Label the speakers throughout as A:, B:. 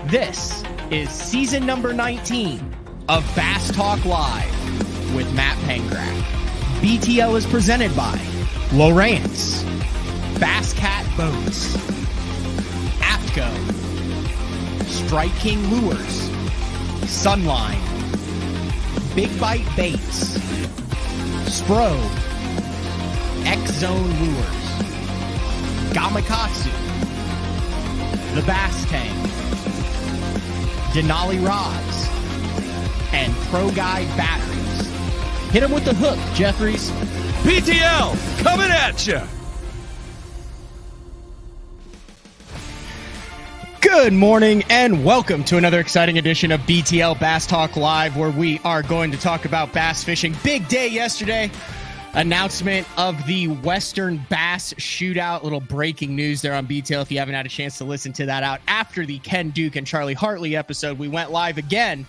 A: This is season number 19 of Bass Talk Live with Matt Pengrack. BTL is presented by Lowrance, Bass Cat Boats, Aptco, Strike King Lures, Sunline, Big Bite Baits, Spro, X-Zone Lures, Gamakatsu, The Bass Tank, Denali Rods, and Pro Guide Batteries. Hit him with the hook, Jeffries.
B: BTL coming at you.
A: Good morning and welcome to another exciting edition of BTL Bass Talk Live, where we are going to talk about bass fishing. Big day yesterday. Announcement of the Western Bass Shootout. Little breaking news there on BTL. If you haven't had a chance to listen to that out after the Ken Duke and Charlie Hartley episode, we went live again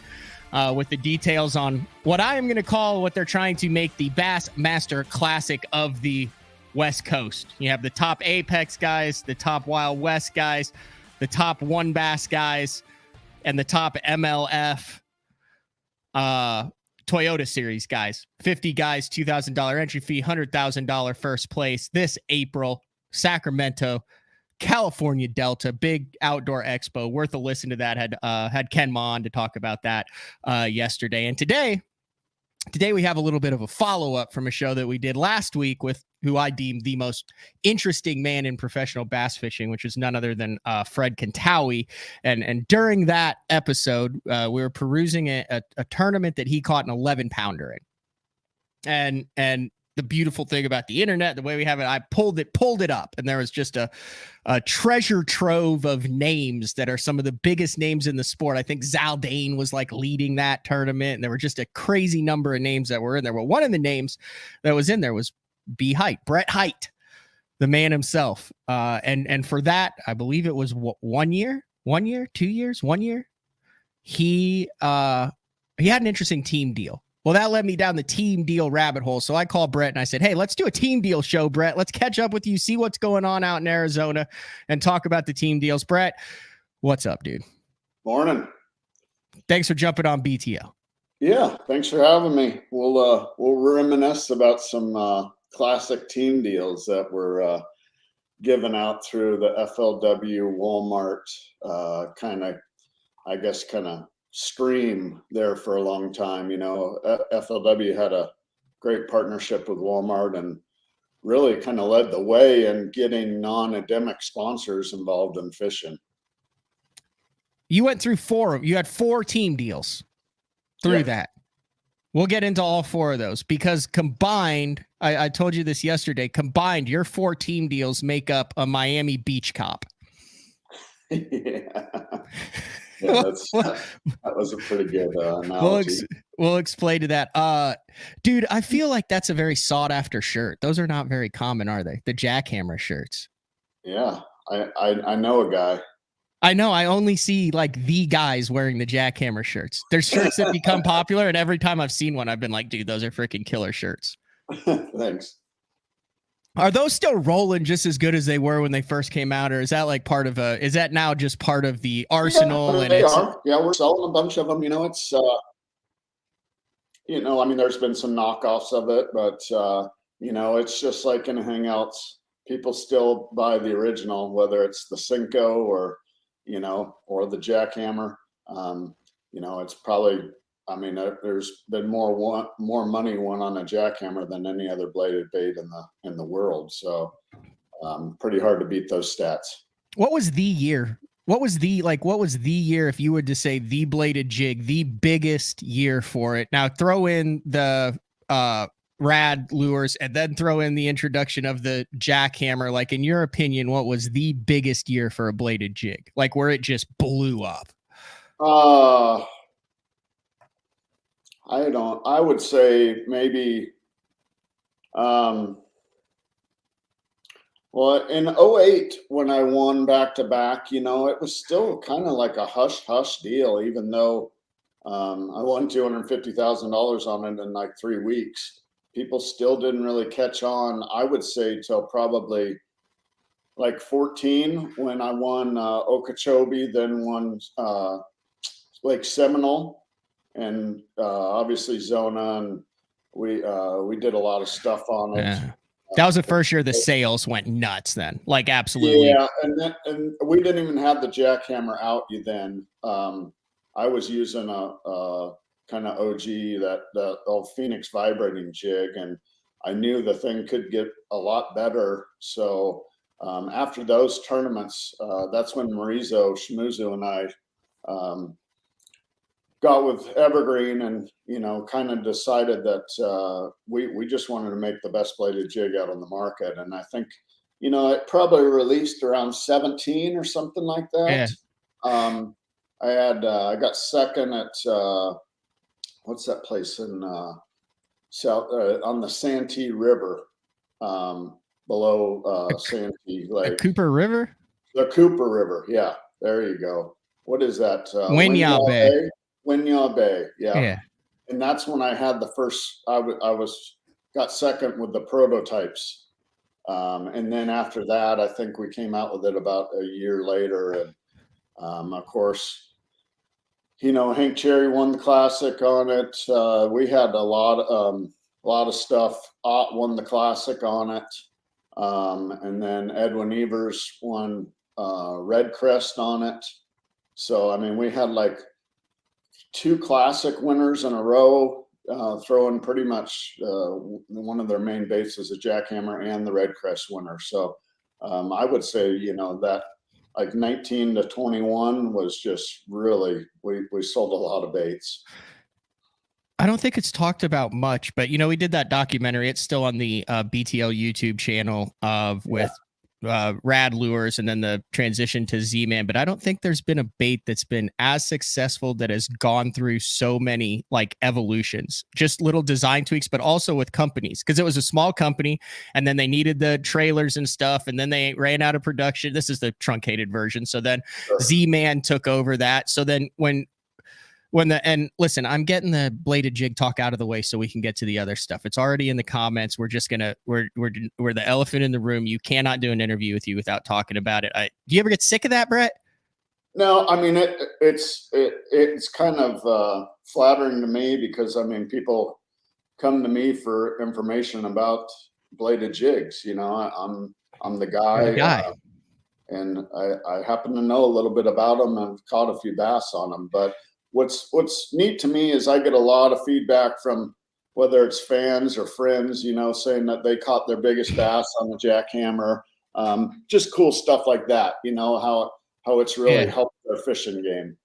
A: with the details on what I am going to call what they're trying to make the Bass Master Classic of the West Coast. You have the top Apex guys, the top Wild West guys, the top One Bass guys, and the top MLF Toyota Series guys. 50 guys, $2,000 entry fee, $100,000 first place this April. Sacramento, California Delta, big outdoor expo. Worth a listen to that. Had Ken Ma on to talk about that yesterday. And today we have a little bit of a follow-up from a show that we did last week with who I deemed the most interesting man in professional bass fishing, which is none other than Fred Kantawi. And during that episode, we were perusing a tournament that he caught an 11-pounder in. And the beautiful thing about the internet, the way we have it, I pulled it up, and there was just a treasure trove of names that are some of the biggest names in the sport. I think Zaldane was like leading that tournament, and there were just a crazy number of names that were in there. Well, one of the names that was in there was Brett Hite, the man himself. And for that, I believe it was 1 year, 2 years, 1 year. He had an interesting team deal. Well, that led me down the team deal rabbit hole. So I called Brett and I said, hey, let's do a team deal show, Brett. Let's catch up with you, see what's going on out in Arizona, and talk about the team deals. Brett, what's up, dude?
C: Morning.
A: Thanks for jumping on BTL.
C: Yeah, thanks for having me. We'll reminisce about some classic team deals that were given out through the FLW Walmart kind of stream there for a long time. You know, FLW had a great partnership with Walmart and really kind of led the way in getting non-endemic sponsors involved in fishing.
A: You went through you had 4 team deals through that. We'll get into all 4 of those because combined, I told you this yesterday, combined, your 4 team deals make up a Miami Beach cop.
C: Yeah, that was a pretty good analogy.
A: We'll explain to that. Dude, I feel like that's a very sought after shirt. Those are not very common, are they? The Jackhammer shirts.
C: Yeah, I know a guy.
A: I know. I only see like the guys wearing the Jackhammer shirts. There's shirts that become popular, and every time I've seen one, I've been like, dude, those are freaking killer shirts.
C: Thanks.
A: Are those still rolling just as good as they were when they first came out, or is that like is that now just part of the arsenal?
C: Yeah, they are. Yeah, we're selling a bunch of them. You know, it's I mean, there's been some knockoffs of it, but it's just like anything else. People still buy the original, whether it's the Cinco or the Jackhammer. It's probably. I mean, there's been more money won on a Jackhammer than any other bladed bait in the world. So, pretty hard to beat those stats.
A: What was the year? What was the year, if you would to say the bladed jig, the biggest year for it? Now throw in the rad lures and then throw in the introduction of the Jackhammer. Like, in your opinion, what was the biggest year for a bladed jig? Like where it just blew up?
C: I would say maybe, well, in 2008, when I won back-to-back, it was still kind of like a hush-hush deal, even though I won $250,000 on it in like 3 weeks. People still didn't really catch on, I would say, till probably like 14 when I won Okeechobee, then won Lake Seminole, and obviously Zona, and we did a lot of stuff on it.
A: Yeah. That was the first year the sales went nuts then. Like absolutely.
C: Yeah, and we didn't even have the Jackhammer out then. I was using a kind of OG, that old Phoenix vibrating jig, and I knew the thing could get a lot better. So after those tournaments, that's when Marizo Shmuzu and I got with Evergreen, and kind of decided that we just wanted to make the best bladed jig out on the market. And I think it probably released around 17 or something like that.
A: Yeah.
C: I got second at what's that place in south on the Santee River, below Santee Lake.
A: The Cooper River.
C: The Cooper River, yeah, there you go. What is that?
A: Winyah Bay.
C: Winyah Bay, yeah.
A: Yeah.
C: And that's when I had the first. I got second with the prototypes, and then after that, I think we came out with it about a year later, and of course, Hank Cherry won the classic on it. We had a lot of stuff. Ott won the classic on it, and then Edwin Evers won Red Crest on it. So I mean, we had like 2 classic winners in a row, throwing pretty much one of their main baits is a Jackhammer and the Red Crest winner. So I would say, that like 19 to 21 was just really, we sold a lot of baits.
A: I don't think it's talked about much, but we did that documentary. It's still on the BTL YouTube channel with Rad Lures, and then the transition to Z-Man. But I don't think there's been a bait that's been as successful, that has gone through so many like evolutions, just little design tweaks, but also with companies, because it was a small company and then they needed the trailers and stuff, and then they ran out of production. This is the truncated version. So then Z-Man took over that. So then and listen, I'm getting the bladed jig talk out of the way so we can get to the other stuff. It's already in the comments. We're just we're the elephant in the room. You cannot do an interview with you without talking about it. Do you ever get sick of that, Brett?
C: No, I mean, it's kind of flattering to me, because I mean, people come to me for information about bladed jigs. I'm the guy. And I happen to know a little bit about them. I've caught a few bass on them, but what's neat to me is I get a lot of feedback from, whether it's fans or friends, saying that they caught their biggest bass on the Jackhammer. Just cool stuff like that, how it's really helped their fishing game.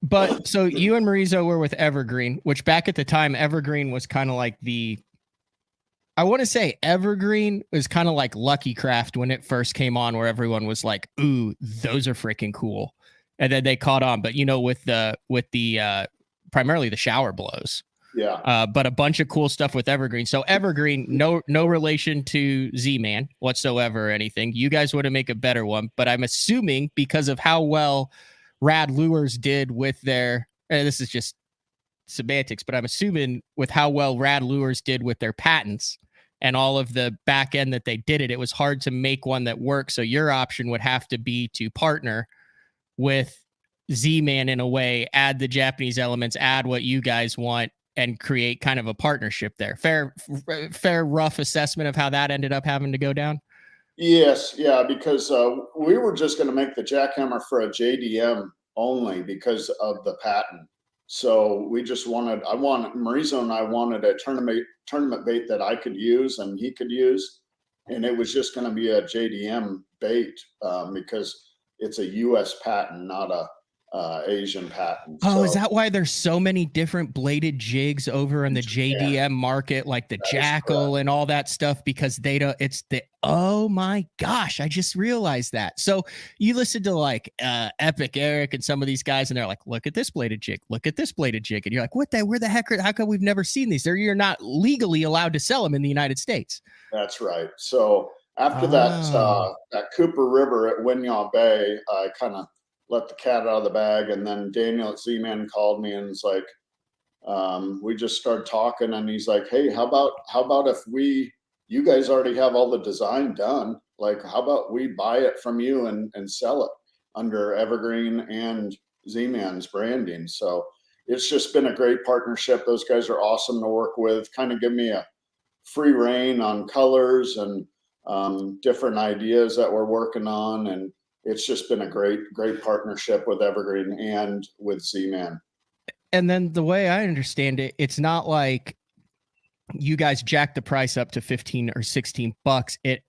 A: But so you and Marizo were with Evergreen, which back at the time, Evergreen was kind of like I want to say Evergreen was kind of like Lucky Craft when it first came on, where everyone was like, ooh, those are freaking cool. And then they caught on, but with the primarily the shower blows.
C: Yeah.
A: But a bunch of cool stuff with Evergreen. So Evergreen, no relation to Z-Man whatsoever or anything. You guys would have make a better one, but I'm assuming because of how well Rad Lures did with their, and this is just semantics, but I'm assuming with how well Rad Lures did with their patents and all of the back end that they did it was hard to make one that worked. So your option would have to be to partner with Z-Man in a way, add the Japanese elements, add what you guys want, and create kind of a partnership there. Fair rough assessment of how that ended up having to go down?
C: Yes, yeah, because we were just going to make the Jackhammer for a JDM only because of the patent. So we just Marizo and I wanted a tournament bait that I could use and he could use. And it was just going to be a JDM bait because it's a U.S. patent, not a Asian patent.
A: Oh, is that why there's so many different bladed jigs over in the JDM market, like the Jackal and all that stuff? Because oh my gosh, I just realized that. So you listen to like Epic Eric and some of these guys, and they're like, look at this bladed jig, look at this bladed jig. And you're like, where the heck, how come we've never seen these? You're not legally allowed to sell them in the United States.
C: That's right. So after that Cooper River at Winyah Bay, I kind of let the cat out of the bag. And then Daniel at Z-Man called me and was like, we just started talking, and he's like, hey, how about if you guys already have all the design done. like, how about we buy it from you and sell it under Evergreen and Z-Man's branding? So it's just been a great partnership. Those guys are awesome to work with, kind of give me a free reign on colors and different ideas that we're working on. And it's just been a great partnership with Evergreen and with Z-Man.
A: And then the way I understand it, it's not like you guys jack the price up to 15 or 16 bucks. It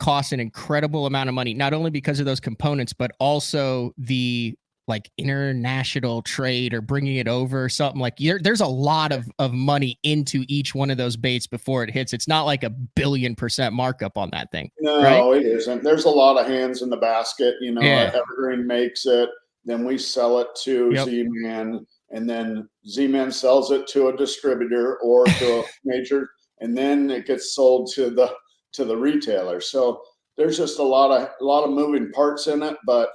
A: costs an incredible amount of money, not only because of those components, but also the like international trade or bringing it over or something. Like there's a lot of money into each one of those baits before it hits. It's not like 1,000,000,000% markup on that thing.
C: No,
A: right?
C: It isn't. There's a lot of hands in the basket.
A: Yeah.
C: Evergreen makes it, then we sell it to Z-Man, and then Z-Man sells it to a distributor or to a major, and then it gets sold to the retailer. So there's just a lot of moving parts in it. But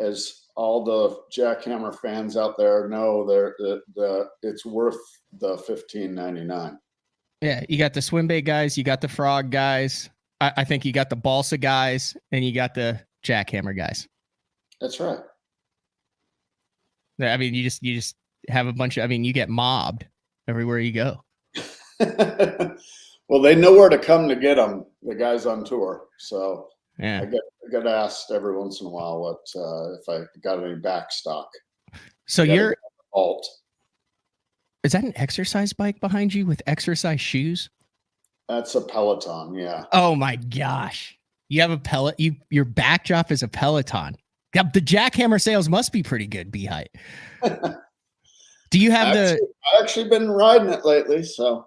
C: as all the Jackhammer fans out there know, it's worth the $15.99.
A: Yeah, you got the swim bait guys, you got the frog guys. I think you got the balsa guys, and you got the Jackhammer guys.
C: That's right.
A: I mean, you just have a bunch of. I mean, you get mobbed everywhere you go.
C: Well, they know where to come to get them, the guys on tour. So
A: yeah,
C: I get asked every once in a while what if I got any back stock.
A: So you're
C: alt.
A: Is that an exercise bike behind you with exercise shoes?
C: That's a Peloton, yeah.
A: Oh my gosh. You have a your backdrop is a Peloton. The Jackhammer sales must be pretty good, Hite. Do you have
C: I've actually been riding it lately, so.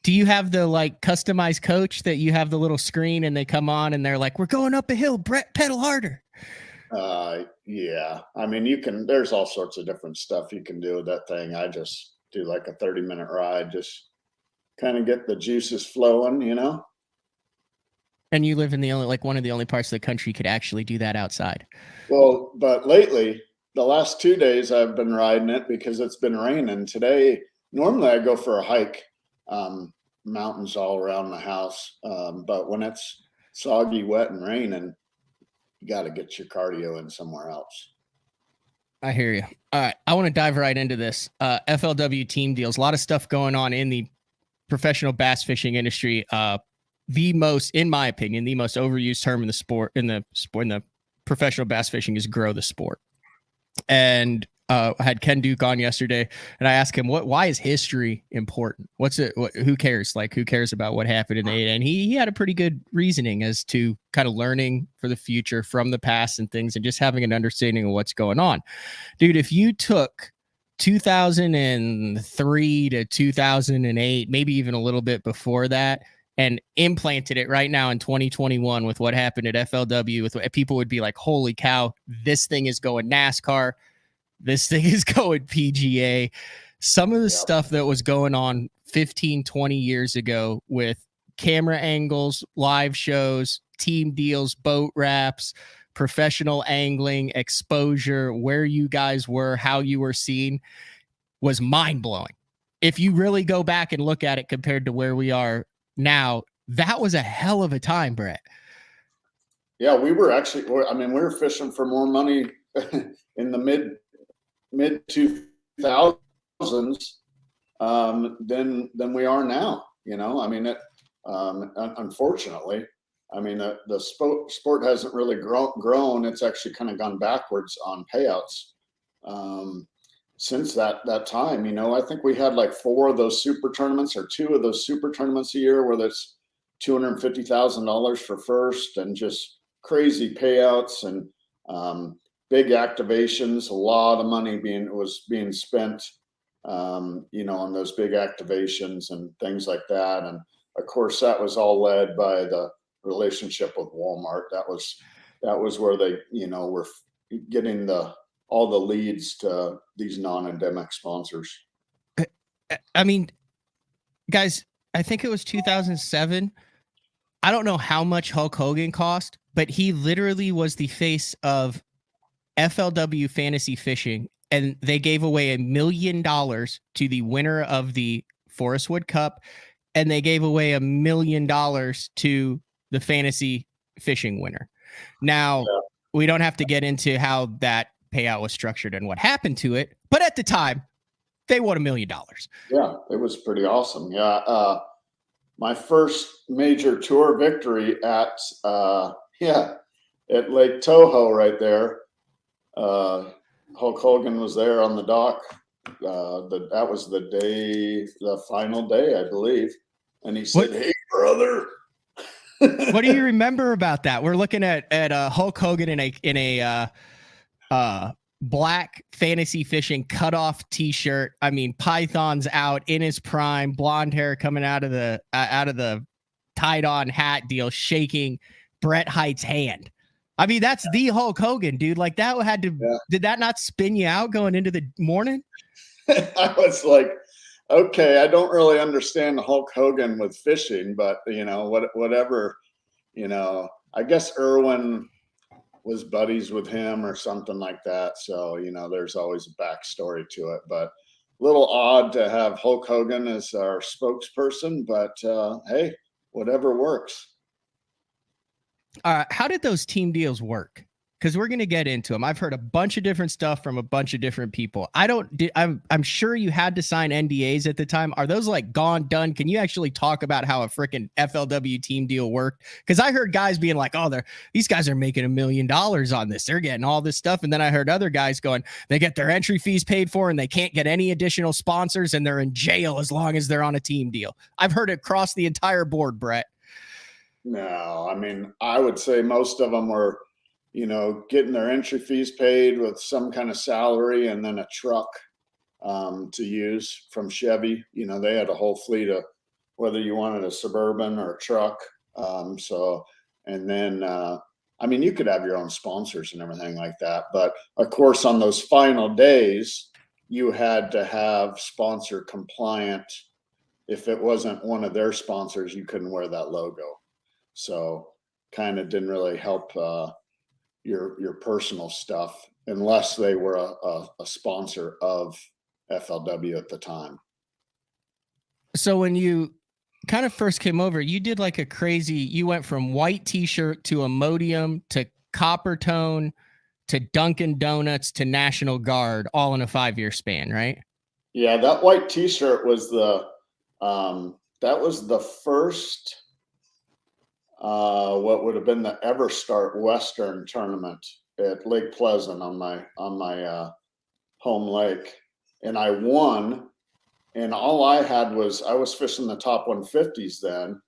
A: Do you have the like customized coach that you have the little screen and they come on and they're like, we're going up a hill, Brett, pedal harder?
C: Yeah. I mean, there's all sorts of different stuff you can do with that thing. I just do like a 30-minute ride, just kind of get the juices flowing,
A: And you live in one of the only parts of the country you could actually do that outside.
C: Well, but lately, the last 2 days I've been riding it because it's been raining. Today, normally I go for a hike, mountains all around the house. But when it's soggy, wet, and raining, you got to get your cardio in somewhere else.
A: I hear you. All right. I want to dive right into this. FLW Team Deals. A lot of stuff going on in the professional bass fishing industry. In my opinion, the most overused term in the professional bass fishing is grow the sport. And I had Ken Duke on yesterday, and I asked him, why is history important? Who cares? Like, who cares about what happened in the 80s? And he had a pretty good reasoning as to kind of learning for the future from the past and things, and just having an understanding of what's going on. Dude, if you took 2003 to 2008, maybe even a little bit before that, and implanted it right now in 2021 with what happened at FLW, people would be like, holy cow, this thing is going NASCAR. This thing is going PGA. Some of the stuff that was going on 15, 20 years ago with camera angles, live shows, team deals, boat wraps, professional angling, exposure, where you guys were, how you were seen, was mind-blowing. If you really go back and look at it compared to where we are now, that was a hell of a time, Brett.
C: Yeah, we were fishing for more money in the mid 2000s than we are now. Unfortunately, the sport hasn't really grown. It's actually kind of gone backwards on payouts since that time. I think we had like 4 of those super tournaments or 2 of those super tournaments a year where there's $250,000 for first, and just crazy payouts and big activations. A lot of money was being spent, on those big activations and things like that. And of course, that was all led by the relationship with Walmart. That was where they, were getting all the leads to these non-endemic sponsors.
A: I mean, guys, I think it was 2007. I don't know how much Hulk Hogan cost, but he literally was the face of FLW fantasy fishing, and they gave away $1 million to the winner of the Forest Wood Cup, and they gave away $1 million to the fantasy fishing winner. Now, we don't have to get into how that payout was structured and what happened to it, but at the time, they won $1 million.
C: Yeah, it was pretty awesome. Yeah, my first major tour victory at Lake Toho right there. Hulk Hogan was there on the dock. That was the final day, I believe. And he said, "Hey, brother."
A: What do you remember about that? We're looking at Hulk Hogan in a black fantasy fishing cutoff T-shirt. I mean, pythons out in his prime, blonde hair coming out of the tied-on hat deal, shaking Brett Hite's hand. I mean, that's the Hulk Hogan, dude. Like that had to. Yeah. Did that not spin you out going into the morning?
C: I was like, okay, I don't really understand Hulk Hogan with fishing, but whatever, I guess Irwin was buddies with him or something like that. So, there's always a backstory to it, but a little odd to have Hulk Hogan as our spokesperson, but hey, whatever works.
A: How did those team deals work? Because we're going to get into them. I've heard a bunch of different stuff from a bunch of different people. I'm sure you had to sign NDAs at the time. Are those like gone, done? Can you actually talk about how a freaking FLW team deal worked? Because I heard guys being like, oh, these guys are making $1 million on this. They're getting all this stuff. And then I heard other guys going, they get their entry fees paid for and they can't get any additional sponsors and they're in jail as long as they're on a team deal. I've heard it across the entire board, Brett.
C: No, I mean, I would say most of them were, getting their entry fees paid with some kind of salary and then a truck to use from Chevy. They had a whole fleet of whether you wanted a Suburban or a truck. And then, you could have your own sponsors and everything like that. But of course, on those final days, you had to have sponsor compliant. If it wasn't one of their sponsors, you couldn't wear that logo. So kind of didn't really help your personal stuff unless they were a sponsor of FLW at the time.
A: So when you kind of first came over, you did like you went from white T-shirt to Imodium to copper tone to Dunkin' Donuts to National Guard all in a 5-year span, right?
C: Yeah, that white T-shirt was the first what would have been the Everstart Western tournament at Lake Pleasant on my home lake, and I won. And all I had was I was fishing the top 150s then,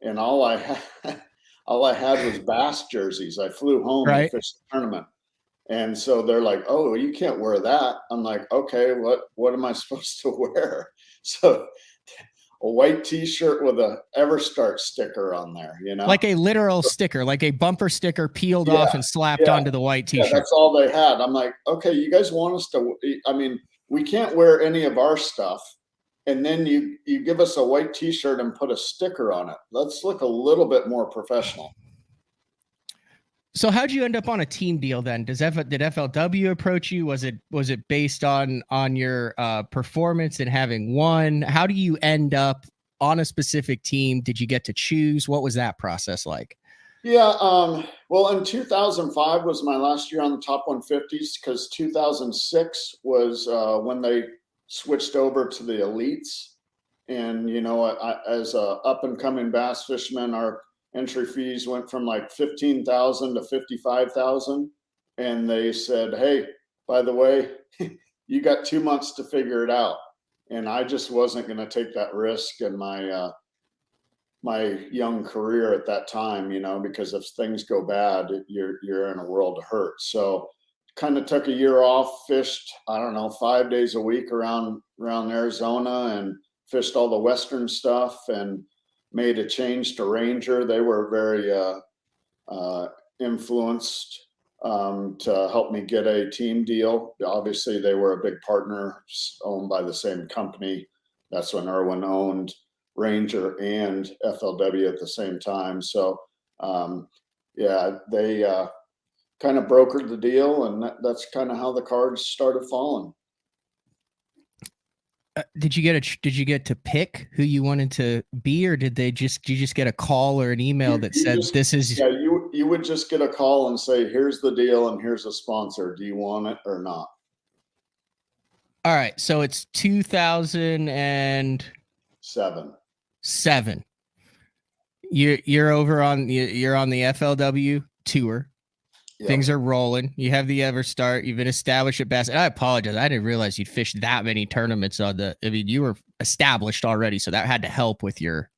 C: and all I had was bass jerseys. I flew home and fished the tournament, and so they're like, "Oh, you can't wear that." I'm like, "Okay, what am I supposed to wear?" So a white T-shirt with a Everstart sticker on there,
A: like a literal sticker, like a bumper sticker peeled off and slapped onto the white T-shirt.
C: Yeah, that's all they had. I'm like, okay, you guys want us to, we can't wear any of our stuff. And then you give us a white T-shirt and put a sticker on it. Let's look a little bit more professional.
A: So how'd you end up on a team deal then? Did FLW approach you? Was it based on your performance and having won? How do you end up on a specific team? Did you get to choose? What was that process like?
C: Yeah, well, in 2005 was my last year on the top 150s because 2006 was when they switched over to the elites. And, as a up and coming bass fisherman, our entry fees went from like 15,000 to 55,000. And they said, hey, by the way, you got 2 months to figure it out. And I just wasn't going to take that risk in my young career at that time, because if things go bad, you're in a world of hurt. So kind of took a year off, fished, 5 days a week around Arizona and fished all the Western stuff and made a change to Ranger. They were very influenced to help me get a team deal. Obviously, they were a big partner owned by the same company. That's when Irwin owned Ranger and FLW at the same time. So, they kind of brokered the deal, and that's kind of how the cards started falling.
A: Did you get to pick who you wanted to be, or did you just get a call or an email that said this is?
C: Yeah, you would just get a call and say, here's the deal and here's a sponsor. Do you want it or not?
A: All right, so it's 2007. You're over on you're on the FLW tour. Yep. Things are rolling. You have the EverStart. You've been established at Bass. And I apologize. I didn't realize you'd fished that many tournaments on the. I mean, you were established already, so that had to help with your.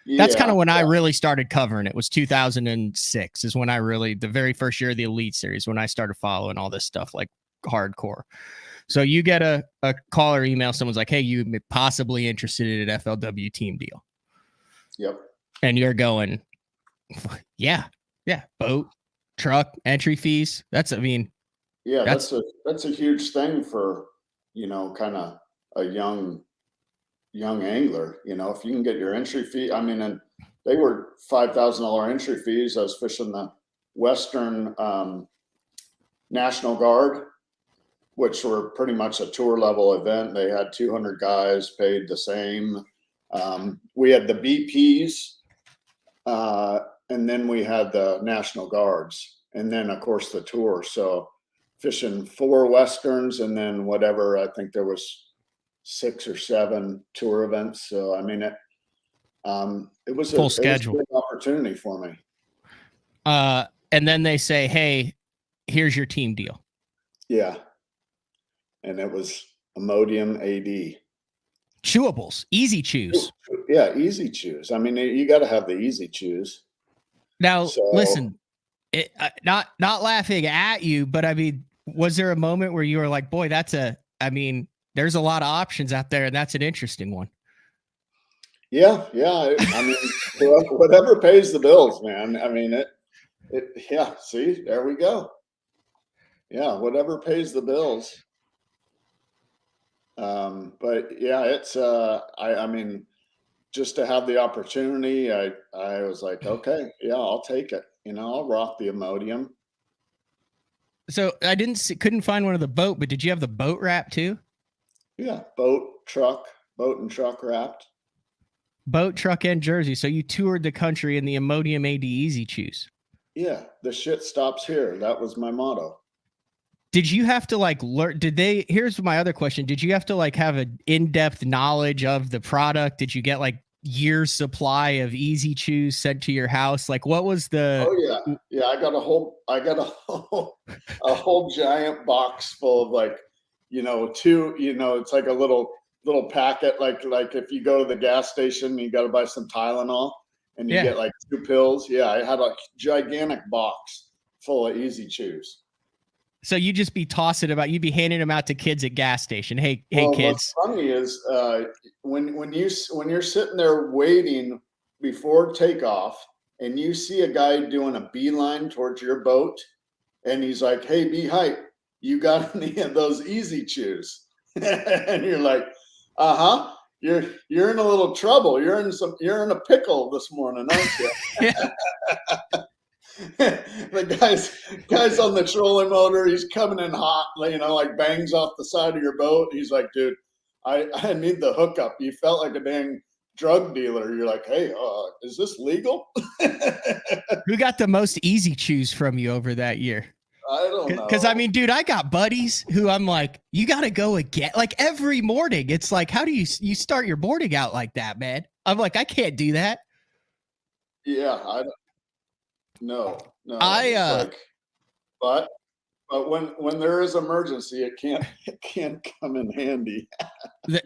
A: Yeah, that's kind of when I really started covering it. Was 2006 is when I really the very first year of the Elite Series when I started following all this stuff like hardcore. So you get a call or email. Someone's like, "Hey, you may possibly interested in an FLW Team Deal."
C: Yep.
A: And you're going, yeah, boat. Truck entry fees. That's a huge thing for, kind of a young angler. If you can get your entry fee, I mean, and they were $5,000 entry fees. I was fishing the Western National Guard, which were pretty much a tour level event. They had 200 guys paid the same. We had the BPs. And then we had the National Guards, and then of course the tour. So fishing 4 Westerns, and then whatever, I think there was 6 or 7 tour events. So I mean, it was full schedule.
C: It was a big opportunity for me.
A: And then they say, "Hey, here's your team deal."
C: Yeah, and it was Imodium AD.
A: Chewables, easy chews.
C: Yeah, easy chews. I mean, you got to have the easy chews.
A: Now, listen, not laughing at you, but I mean, was there a moment where you were like, boy, there's a lot of options out there, and that's an interesting one?
C: Yeah. I mean, whatever pays the bills, man. I mean, yeah, see, there we go. Yeah, whatever pays the bills. But yeah, it's, I mean, just to have the opportunity, I was like, okay, yeah, I'll take it. I'll rock the Imodium.
A: So I couldn't find one of the boat, but did you have the boat wrap too?
C: Yeah, boat and truck wrapped.
A: Boat, truck, and jersey. So you toured the country in the Imodium AD Easy Chews.
C: Yeah, the shit stops here. That was my motto.
A: Did you have to learn? Here's my other question. Did you have to have an in-depth knowledge of the product? Did you get years supply of Easy Chews sent to your house? What was the?
C: Oh yeah. I got a whole giant box full of two. It's like a little packet. Like if you go to the gas station, you got to buy some Tylenol, and you get 2 pills. Yeah, I had a gigantic box full of Easy Chews.
A: So you just be tossing about. You'd be handing them out to kids at gas station. Hey, kids.
C: What's funny is when you're sitting there waiting before takeoff, and you see a guy doing a beeline towards your boat, and he's like, "Hey, Brett Hite, you got any of those Easy Chews?" And you're like, "Uh huh." You're in a little trouble. You're in a pickle this morning, aren't you? The guy's on the trolling motor. He's coming in hot, bangs off the side of your boat. He's like, "Dude, I need the hookup." You felt like a dang drug dealer. You're like, "Hey, is this legal?"
A: Who got the most Easy Chews from you over that year?
C: I don't know.
A: Because I mean, dude, I got buddies who I'm like, you got to go again. Every morning, it's like, how do you start your morning out like that, man? I'm like, I can't do that.
C: Yeah, I don't. No. But when there is emergency, it can't come in handy.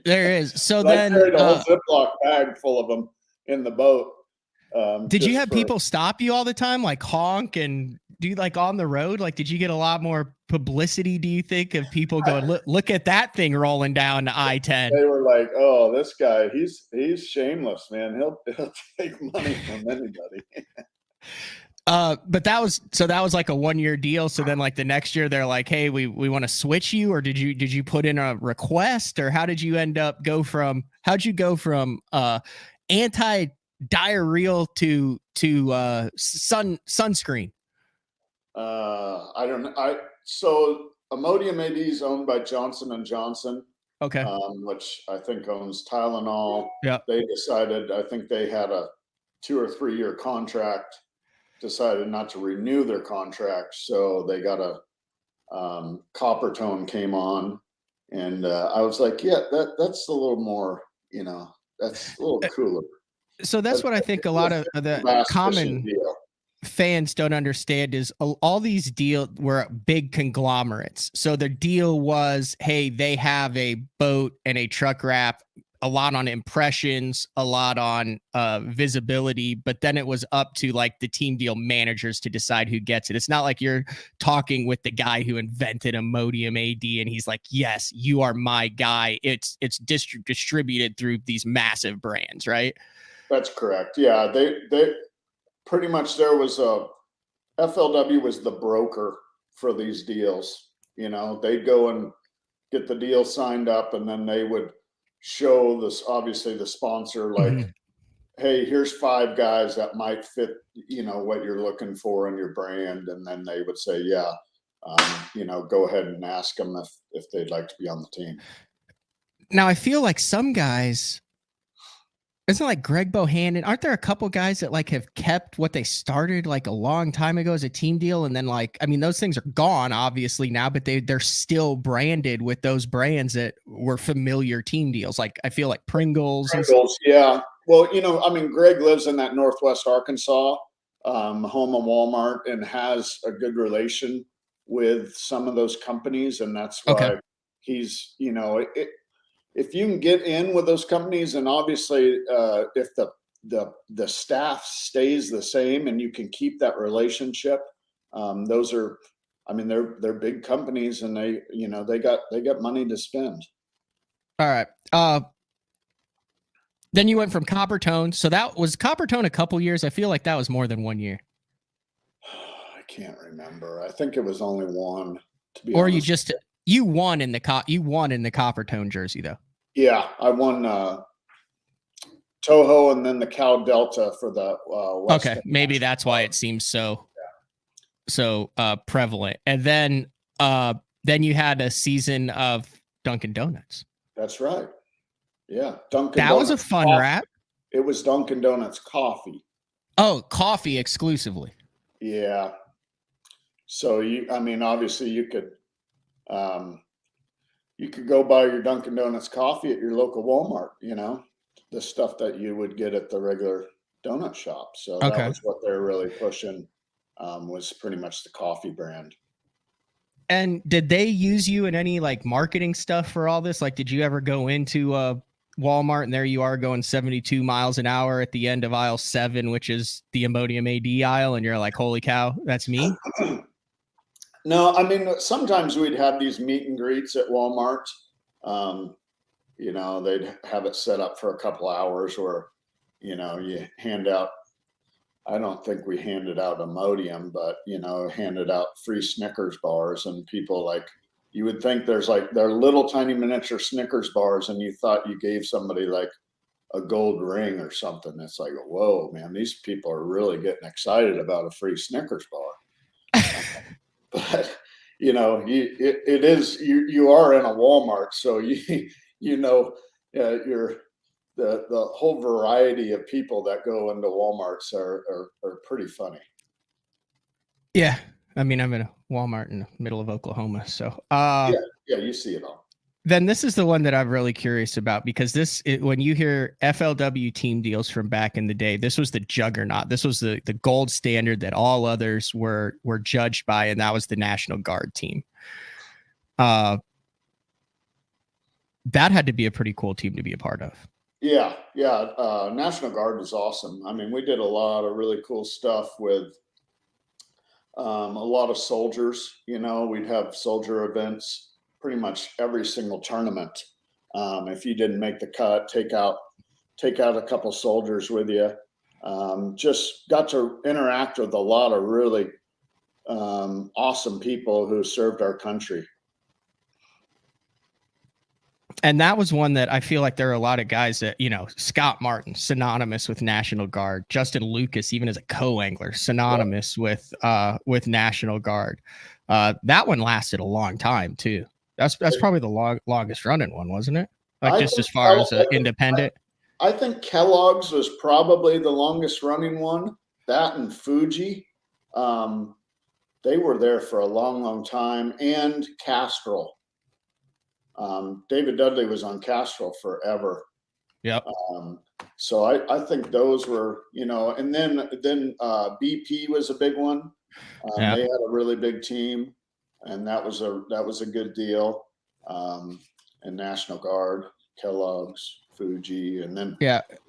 A: There is. So
C: then I carried a whole Ziploc bag full of them in the boat.
A: Did you have people stop you all the time, honk and do on the road? Did you get a lot more publicity, do you think, of people going, look at that thing rolling down I-10?
C: They were like, "Oh, this guy, he's shameless, man. He'll take money from anybody."
A: But that was a 1-year deal. So then the next year they're like, "Hey, we want to switch you," or did you put in a request, or how did you how'd you go from anti-diarrheal to sunscreen?
C: I don't know. So Imodium AD is owned by Johnson & Johnson.
A: Okay.
C: which I think owns Tylenol.
A: Yeah.
C: They decided, I think they had a 2 or 3 year contract, decided not to renew their contract. So they got a Copper Tone came on. And I was like, yeah, that's a little more, that's a little cooler.
A: So that's what I think a lot of the common fans don't understand is all these deals were big conglomerates. So their deal was, hey, they have a boat and a truck wrap, a lot on impressions, a lot on visibility, but then it was up to like the team deal managers to decide who gets it. It's not like you're talking with the guy who invented Imodium AD and he's like, yes, you are my guy. It's distributed through these massive brands, right?
C: That's correct. Yeah, they pretty much, there was FLW was the broker for these deals. They'd go and get the deal signed up, and then they would show this, obviously the sponsor, like, hey, here's 5 guys that might fit, what you're looking for in your brand. And then they would say, yeah, go ahead and ask them if they'd like to be on the team.
A: Now, I feel like some guys, isn't it like Greg Bohannon? Aren't there a couple guys that like have kept what they started like a long time ago as a team deal? And then like, I mean, those things are gone obviously now, but they're still branded with those brands that were familiar team deals. Like I feel like Pringles.
C: Yeah. Well, I mean, Greg lives in that Northwest Arkansas, home of Walmart, and has a good relation with some of those companies. And that's why he's, if you can get in with those companies, and obviously if the staff stays the same and you can keep that relationship, those are, I mean, they're big companies, and they got money to spend.
A: All right. Then you went from Copper Tone. So that was Copper Tone a couple years. I feel like that was more than 1 year.
C: I can't remember. I think it was only one, to be
A: or
C: honest.
A: you won in the Copper Tone jersey though.
C: Yeah, I won Toho and then the Cal Delta for the West.
A: Okay, maybe that's why it seems so prevalent. And then you had a season of Dunkin' Donuts.
C: That's right. Yeah, Dunkin'
A: That
C: Donuts
A: was a fun wrap.
C: It was Dunkin' Donuts coffee.
A: Oh, coffee exclusively.
C: Yeah. So obviously you could go buy your Dunkin' Donuts coffee at your local Walmart, the stuff that you would get at the regular donut shop. So that was what they're really pushing, was pretty much the coffee brand.
A: And did they use you in any like marketing stuff for all this? Like, did you ever go into Walmart and there you are going 72 miles an hour at the end of aisle 7, which is the Imodium AD aisle, and you're like, holy cow, that's me?
C: No, I mean, sometimes we'd have these meet and greets at Walmart. They'd have it set up for a couple hours where, you hand out, I don't think we handed out Imodium, but, handed out free Snickers bars, and people like, you would think they're little tiny miniature Snickers bars, and you thought you gave somebody like a gold ring or something. It's like, whoa, man, these people are really getting excited about a free Snickers bar. But you are in a Walmart, so you're the whole variety of people that go into Walmarts are pretty funny.
A: Yeah, I mean, I'm in a Walmart in the middle of Oklahoma, so
C: yeah, you see it all.
A: Then this is the one that I'm really curious about, because when you hear FLW team deals from back in the day, this was the juggernaut. This was the gold standard that all others were judged by, and that was the National Guard team. That had to be a pretty cool team to be a part of.
C: Yeah. National Guard was awesome. I mean, we did a lot of really cool stuff with a lot of soldiers. We'd have soldier events pretty much every single tournament. If you didn't make the cut, take out a couple soldiers with you. Just got to interact with a lot of really awesome people who served our country.
A: And that was one that I feel like there are a lot of guys that, Scott Martin, synonymous with National Guard. Justin Lucas, even as a co-angler, synonymous with National Guard. That one lasted a long time too. That's probably the longest running one, wasn't it? Like
C: I
A: just
C: think
A: as far as independent.
C: I think Kellogg's was probably the longest running one. That and Fuji. They were there for a long, long time. And Castrol. David Dudley was on Castrol forever.
A: Yep.
C: So I think those were, and then BP was a big one.
A: Yeah.
C: They had a really big team, and that was a good deal. And National Guard, Kellogg's, Fuji, and then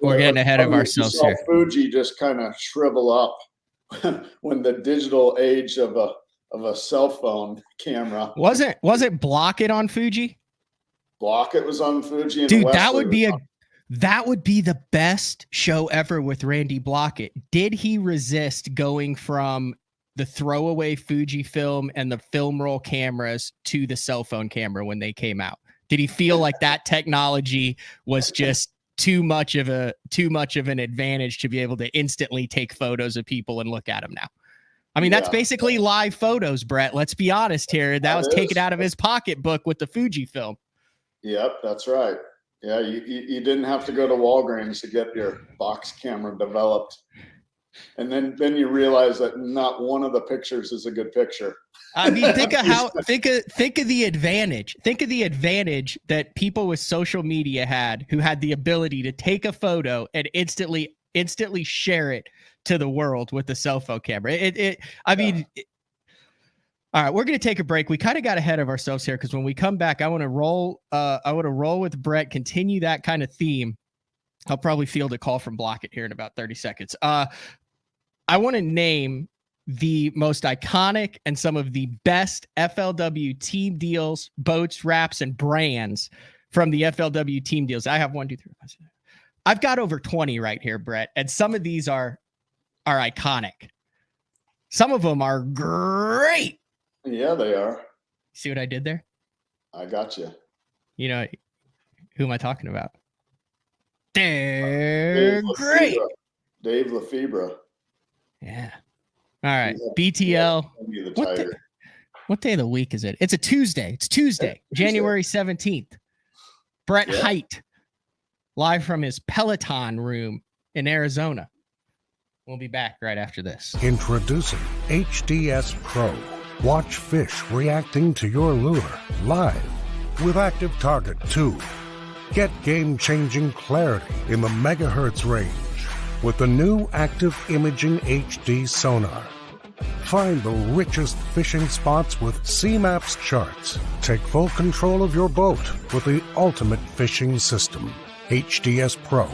A: we're getting ahead of ourselves here.
C: Fuji just kind of shrivel up when the digital age of a cell phone camera.
A: Wasn't Block It on Fuji?
C: Block It was on Fuji. And
A: Dude,
C: Wesley
A: that would be the best show ever with Randy Blockett. Did he resist going from the throwaway Fuji film and the film roll cameras to the cell phone camera when they came out? Did he feel like that technology was just too much of an advantage to be able to instantly take photos of people and look at them now? I mean, that's basically live photos, Brett. Let's be honest here. That was taken out of his pocketbook with the Fuji film.
C: Yep, that's right. Yeah, you didn't have to go to Walgreens to get your box camera developed. And then you realize that not one of the pictures is a good picture.
A: I mean, think of the advantage. Think of the advantage that people with social media had, who had the ability to take a photo and instantly share it to the world with the cell phone camera. All right, we're going to take a break. We kind of got ahead of ourselves here because when we come back, I want to roll with Brett, continue that kind of theme. I'll probably field a call from Block It here in about 30 seconds. I want to name the most iconic and some of the best FLW team deals, boats, wraps, and brands from the FLW team deals. I have 1, 2, 3, 4, 5, 6. I've got over 20 right here, Brett, and some of these are iconic. Some of them are great.
C: Yeah, they are.
A: See what I did there?
C: I got you.
A: You know, who am I talking about? They're great.
C: Dave Lefebvre.
A: Yeah. All right. BTL. What day of the week is it? It's a Tuesday. It's Tuesday, January 17th. Brett Hite, live from his Peloton room in Arizona. We'll be back right after this.
D: Introducing HDS Pro. Watch fish reacting to your lure live with Active Target 2. Get game-changing clarity in the megahertz range with the new Active Imaging HD sonar. Find the richest fishing spots with CMAP's charts. Take full control of your boat with the ultimate fishing system. HDS Pro.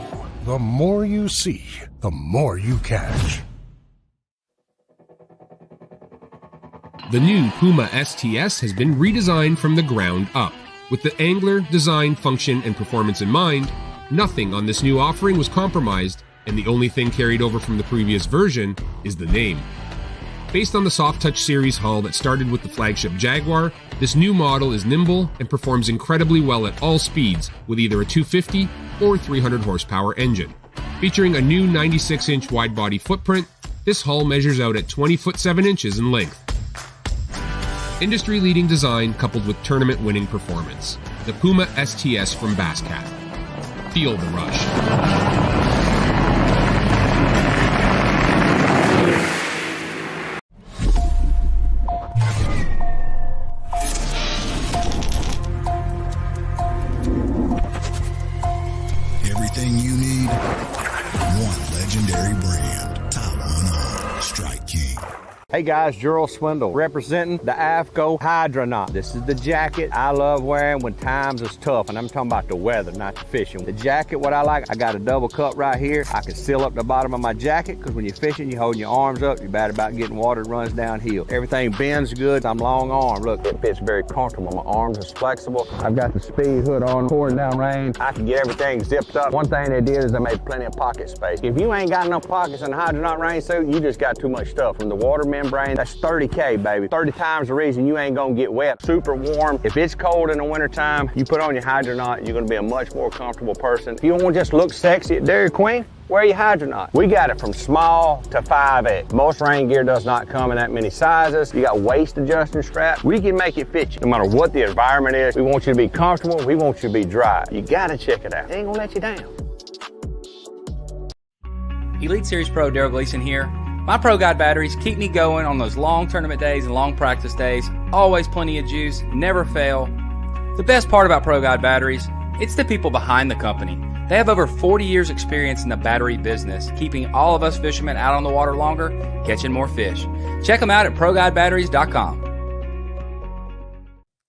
D: The more you see, the more you catch.
E: The new Puma STS has been redesigned from the ground up. With the angler, design, function, and performance in mind, nothing on this new offering was compromised, and the only thing carried over from the previous version is the name. Based on the Soft Touch series hull that started with the flagship Jaguar, this new model is nimble and performs incredibly well at all speeds with either a 250 or 300 horsepower engine. Featuring a new 96-inch wide-body footprint, this hull measures out at 20 foot 7 inches in length. Industry-leading design coupled with tournament-winning performance. The Puma STS from Basscat. Feel the rush.
F: Everything you need, one legendary brand. Top one, Strike King.
G: Hey guys, Gerald Swindle, representing the AFCO Hydronaut. This is the jacket I love wearing when times is tough, and I'm talking about the weather, not the fishing. The jacket, what I like, I got a double cup right here. I can seal up the bottom of my jacket, because when you're fishing, you're holding your arms up, you're bad about getting water that runs downhill. Everything bends good. I'm long arm. Look, it fits very comfortable. My arms is flexible. I've got the speed hood on, pouring down rain. I can get everything zipped up. One thing they did is they made plenty of pocket space. If you ain't got enough pockets in the Hydronaut rain suit, you just got too much stuff. From the water membrane, that's 30K, baby. 30 times the reason you ain't gonna get wet. Super warm. If it's cold in the wintertime, you put on your Hydronaut, you're gonna be a much more comfortable person. If you don't want to just look sexy at Dairy Queen, Wear your hydronaut. We got it from small to 5X. Most rain gear does not come in that many sizes. You got waist adjusting straps. We can make it fit you no matter what the environment is. We want you to be comfortable. We want you to be dry. You gotta check it out. It ain't gonna let you down.
H: Elite Series Pro Daryl Gleason here. My Pro Guide batteries keep me going on those long tournament days and long practice days. Always plenty of juice, never fail. The best part about Pro Guide batteries, it's the people behind the company. They have over 40 years experience in the battery business, keeping all of us fishermen out on the water longer, catching more fish. Check them out at ProGuideBatteries.com.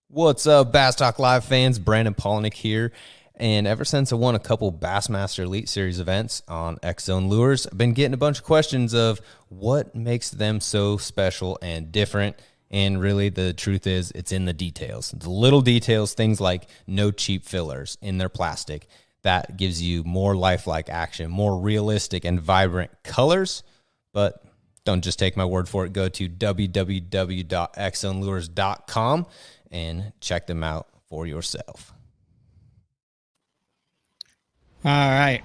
I: What's up, Bass Talk Live fans? Brandon Polnick here. And ever since I won a couple Bassmaster Elite Series events on X-Zone Lures, I've been getting a bunch of questions of what makes them so special and different. And really, the truth is, it's in the details. The little details, things like no cheap fillers in their plastic. That gives you more lifelike action, more realistic and vibrant colors. But don't just take my word for it. Go to www.xzonelures.com and check them out for yourself.
A: All right.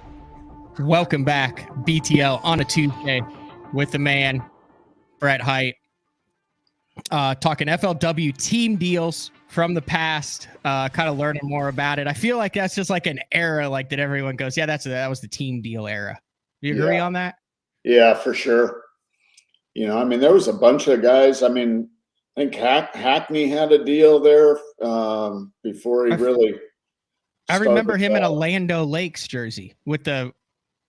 A: Welcome back, BTL, on a Tuesday with the man, Brett Hite. Talking FLW team deals from the past, kind of learning more about it. I feel like that's just like an era, like that everyone goes, yeah, that was the team deal era. Do you agree on that?
C: Yeah, for sure. You know, I mean, there was a bunch of guys. I mean, I think Hackney had a deal there before he really.
A: I remember him in a Lando Lakes jersey with the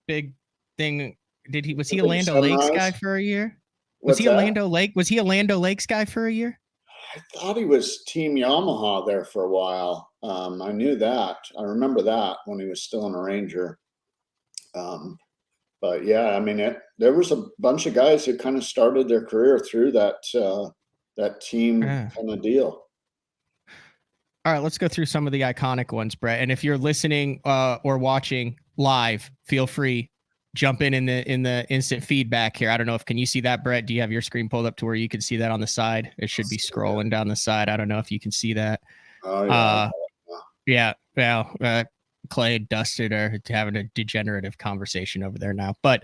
A: big thing. Was he a Lando Lakes guy for a year? Was he a Lando Lakes guy for a year?
C: I thought he was Team Yamaha there for a while. I knew that. I remember that when he was still in a Ranger. But yeah, I mean, there was a bunch of guys who kind of started their career through that team kind of deal.
A: All right, let's go through some of the iconic ones, Brett. And if you're listening or watching live, feel free, jump in the instant feedback here. I don't know can you see that, Brett? Do you have your screen pulled up to where you can see that on the side? It should be scrolling down the side. I don't know if you can see that. Oh, yeah. Well, Clay and Dustin are having a degenerative conversation over there now. But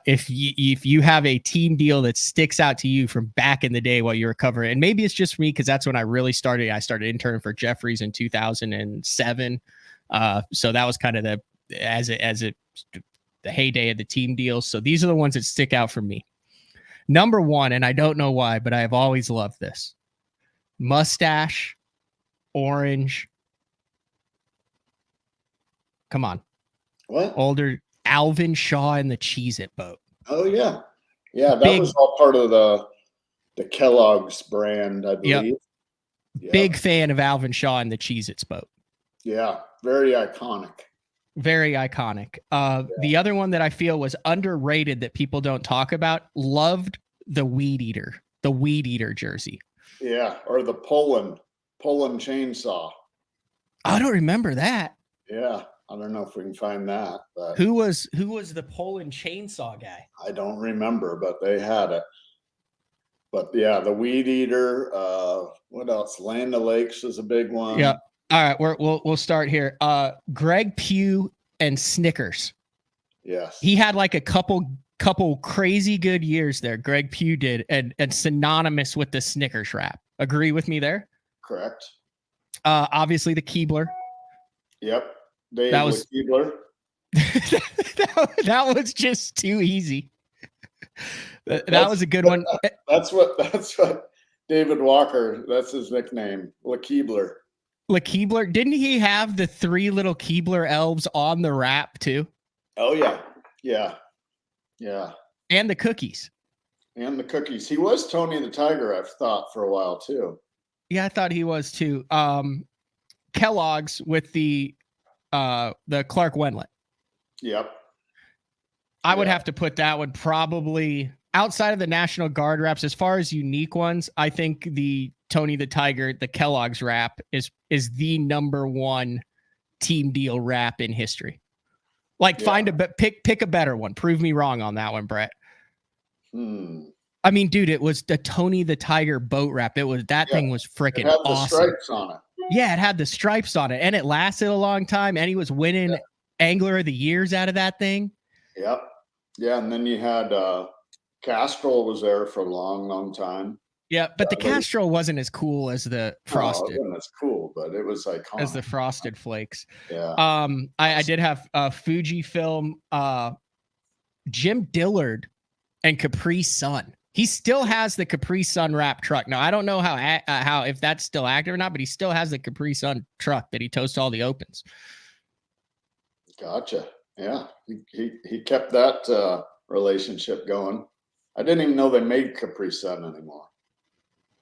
A: if you have a team deal that sticks out to you from back in the day while you were covering, and maybe it's just me because that's when I really started. I started interning for Jeffries in 2007. So that was kind of the heyday of the team deals. So these are the ones that stick out for me. Number one, and I don't know why, but I've always loved this: mustache, orange. Come on.
C: What?
A: Older Alvin Shaw in the Cheez-It boat.
C: Oh, yeah. Yeah, that was all part of the Kellogg's brand, I believe.
A: Yep. Big fan of Alvin Shaw in the Cheez-Its boat.
C: Yeah, very iconic.
A: Very iconic. The other one that I feel was underrated that people don't talk about, loved the Weed Eater jersey. Yeah,
C: or the Poland chainsaw.
A: I don't remember that.
C: Yeah. I don't know if we can find that. But
A: who was the Poland chainsaw guy? I
C: don't remember, but they had it. But yeah, the Weed Eater. What else? Land O'Lakes is a big one.
A: Yeah. All right, we'll start here. Greg Pugh and Snickers.
C: Yes.
A: He had like a couple crazy good years there. Greg Pugh did, and synonymous with the Snickers wrap. Agree with me there?
C: Correct.
A: Obviously the Keebler.
C: Yep. That was Keebler.
A: that was just too easy. That was a good one.
C: That's what David Walker, that's his nickname, LaKeebler.
A: LaKeebler. Didn't he have the 3 little Keebler elves on the wrap too?
C: Oh yeah. Yeah. Yeah.
A: And the cookies.
C: He was Tony the Tiger, I've thought, for a while too.
A: Yeah, I thought he was too. Kellogg's with the Clark Wendlandt.
C: Yep.
A: I would have to put that one probably outside of the National Guard wraps. As far as unique ones, I think the Tony the Tiger, the Kellogg's wrap is the number one team deal wrap in history. Like pick a better one. Prove me wrong on that one, Brett. I mean, dude, it was the Tony the Tiger boat wrap. Thing was freaking awesome.
C: The stripes on it.
A: Yeah, it had the stripes on it, and it lasted a long time, and he was winning Angler of the Years out of that thing.
C: Yep. Yeah, and then you had Castrol was there for a long, long time.
A: Yeah, but the Castrol wasn't as cool as the Frosted.
C: No, it wasn't as cool, but it was iconic.
A: As the Frosted Flakes.
C: Yeah.
A: I did have Fujifilm, Jim Dillard, and Capri Sun. He still has the Capri Sun wrap truck. Now, I don't know how if that's still active or not, but he still has the Capri Sun truck that he toasts all the opens.
C: Gotcha. Yeah, he kept that relationship going. I didn't even know they made Capri Sun anymore.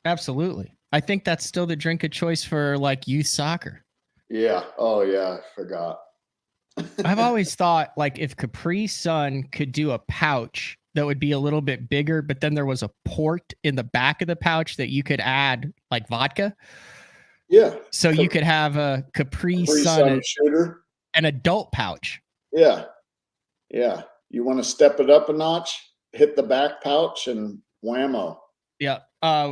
A: Absolutely. I think that's still the drink of choice for like youth soccer.
C: Yeah. Oh yeah, I forgot.
A: I've always thought like if Capri Sun could do a pouch that would be a little bit bigger, but then there was a port in the back of the pouch that you could add like vodka.
C: Yeah.
A: So you could have a Capri Sun
C: shooter,
A: an adult pouch.
C: Yeah. Yeah. You want to step it up a notch, hit the back pouch and whammo.
A: Yeah.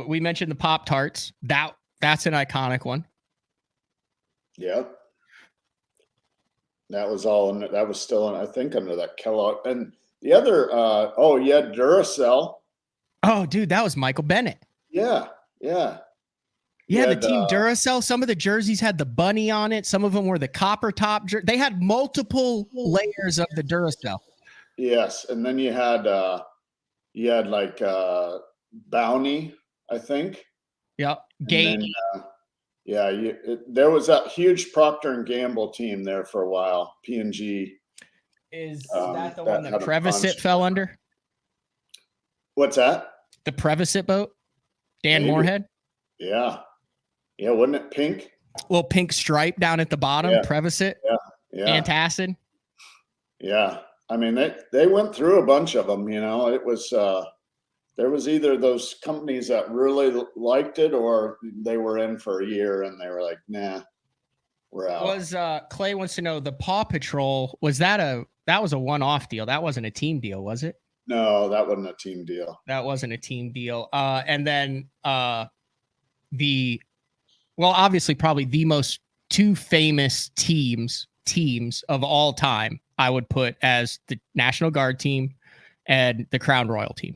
A: We mentioned the Pop-Tarts. That's an iconic one.
C: Yep. That was all in, that was still in, I think, under that Kellogg. And the other Duracell.
A: Oh, dude, that was Michael Bennett.
C: Yeah. Yeah.
A: Yeah, the Team Duracell. Some of the jerseys had the bunny on it. Some of them were the copper top. They had multiple layers of the Duracell.
C: Yes, and then you had like Bounty, I think.
A: Yep. Gate.
C: There was that huge Procter and Gamble team there for a while. P&G.
A: Is that the one that Prevacit fell under?
C: What's that?
A: The Prevacit boat? Dan
C: Maybe.
A: Moorhead?
C: Yeah. Yeah, wasn't it pink?
A: Little pink stripe down at the bottom,
C: Yeah.
A: Prevacit.
C: Yeah.
A: Antacid.
C: Yeah. I mean, they went through a bunch of them, you know. It was there was either those companies that really liked it or they were in for a year and they were like, nah, we're out.
A: Clay wants to know the Paw Patrol, that was a one-off deal. That wasn't a team deal, was it?
C: No, that wasn't a team deal.
A: That wasn't a team deal. And then obviously probably the most two famous teams of all time, I would put as the National Guard team and the Crown Royal team.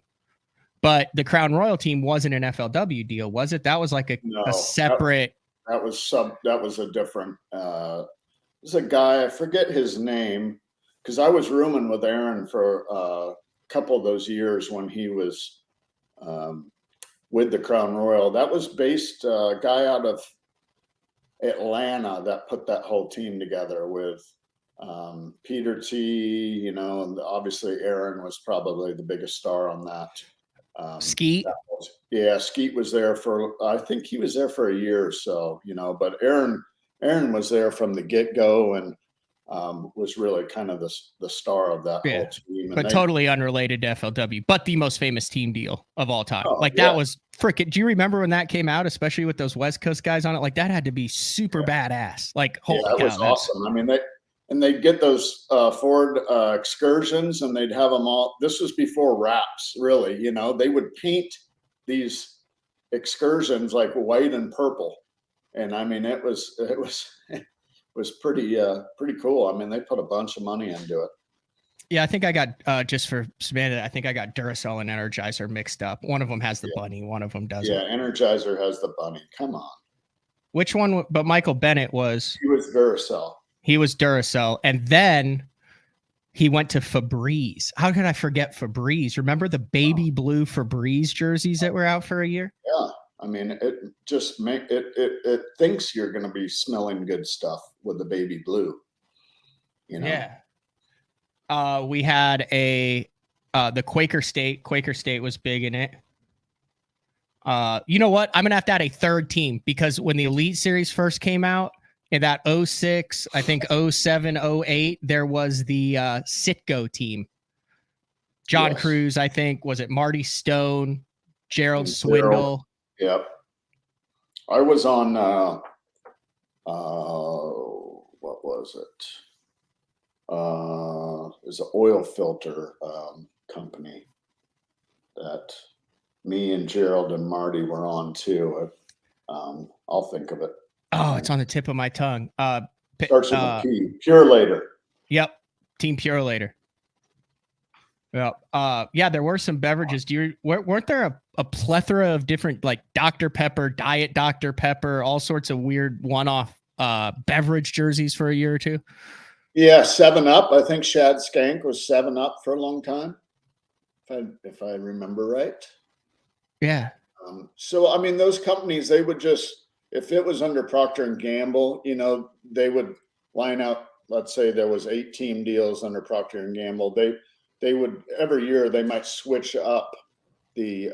A: But the Crown Royal team wasn't an FLW deal, was it? That was like a separate.
C: That was a different. There's a guy, I forget his name, because I was rooming with Aaron for a couple of those years when he was with the Crown Royal. That was based a guy out of Atlanta that put that whole team together with Peter T, you know, and obviously Aaron was probably the biggest star on that.
A: Skeet.
C: Skeet was there I think he was there for a year or so, you know, but Aaron was there from the get-go and was really kind of the star of that whole team.
A: But totally unrelated to FLW, but the most famous team deal of all time. That was freaking, do you remember when that came out, especially with those West Coast guys on it? Like that had to be super badass. Like, holy cow.
C: That was awesome. I mean, they'd get those Ford excursions and they'd have them all. This was before wraps, really, you know, they would paint these excursions like white and purple. And I mean, it was pretty cool. I mean, they put a bunch of money into it.
A: Yeah, I think I got just for Samantha, I think I got Duracell and Energizer mixed up. One of them has the bunny, one of them doesn't.
C: Yeah, Energizer has the bunny. Come on.
A: Which one? But Michael Bennett was.
C: He was Duracell.
A: He was Duracell, and then he went to Febreze. How could I forget Febreze? Remember the baby blue Febreze jerseys that were out for a year?
C: Yeah. I mean, it just it thinks you're going to be smelling good stuff with the baby blue, you know?
A: Yeah. We had the Quaker State. Quaker State was big in it. You know what? I'm going to have to add a third team because when the Elite Series first came out in that 06, I think 07, 08, there was the Citgo team. John Cruz, I think, was it Marty Stone, Gerald Swindle?
C: Yep. I was on, what was it? It was an oil filter company that me and Gerald and Marty were on too. I'll think of it.
A: Oh, it's on the tip of my tongue.
C: Starts with a P. Pure Later.
A: Yep. Team Pure Later. Yeah, there were some beverages. Weren't there a plethora of different, like Dr. Pepper, Diet Dr. Pepper, all sorts of weird one-off beverage jerseys for a year or two?
C: Yeah, 7-Up. I think Shad Skank was 7-Up for a long time, if I remember right.
A: Yeah.
C: So, I mean, those companies, they would just, if it was under Procter and Gamble, they would line out, let's say there was 8 team deals under Procter and Gamble. They would, every year they might switch up the,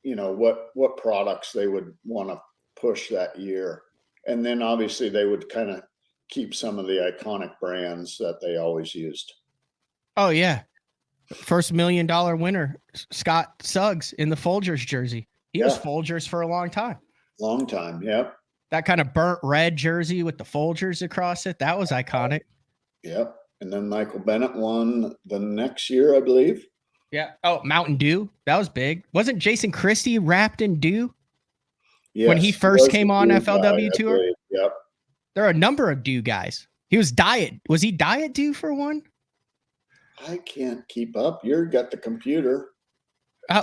C: what products they would want to push that year. And then obviously they would kind of keep some of the iconic brands that they always used.
A: Oh yeah. First $1 million winner, Scott Suggs in the Folgers jersey. He was Folgers for a long time.
C: Long time. Yep.
A: That kind of burnt red jersey with the Folgers across it. That was iconic.
C: Yep. And then Michael Bennett won the next year, I believe.
A: Yeah. Oh, Mountain Dew. That was big. Wasn't Jason Christie wrapped in Dew?
C: Yes,
A: when he first came on FLW Tour?
C: Yep.
A: There are a number of Dew guys. He was Diet. Was he Diet Dew for one?
C: I can't keep up. You've got the computer.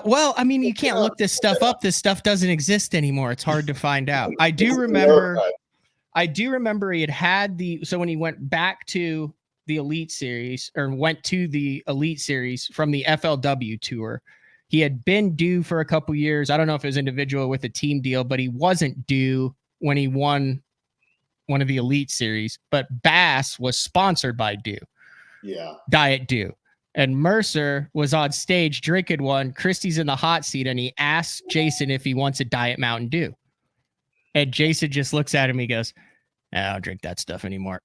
A: Well, I mean, you can't look this stuff up. This stuff doesn't exist anymore. It's hard to find out. I do remember he had so when he went back to the Elite Series or went to the Elite Series from the FLW Tour, he had been due for a couple years. I don't know if it was individual with a team deal, but he wasn't due when he won one of the Elite Series. But Bass was sponsored by Dew.
C: Yeah.
A: Diet Dew. And Mercer was on stage drinking one. Christie's in the hot seat, and he asks Jason if he wants a Diet Mountain Dew. And Jason just looks at him. He goes, I don't drink that stuff anymore.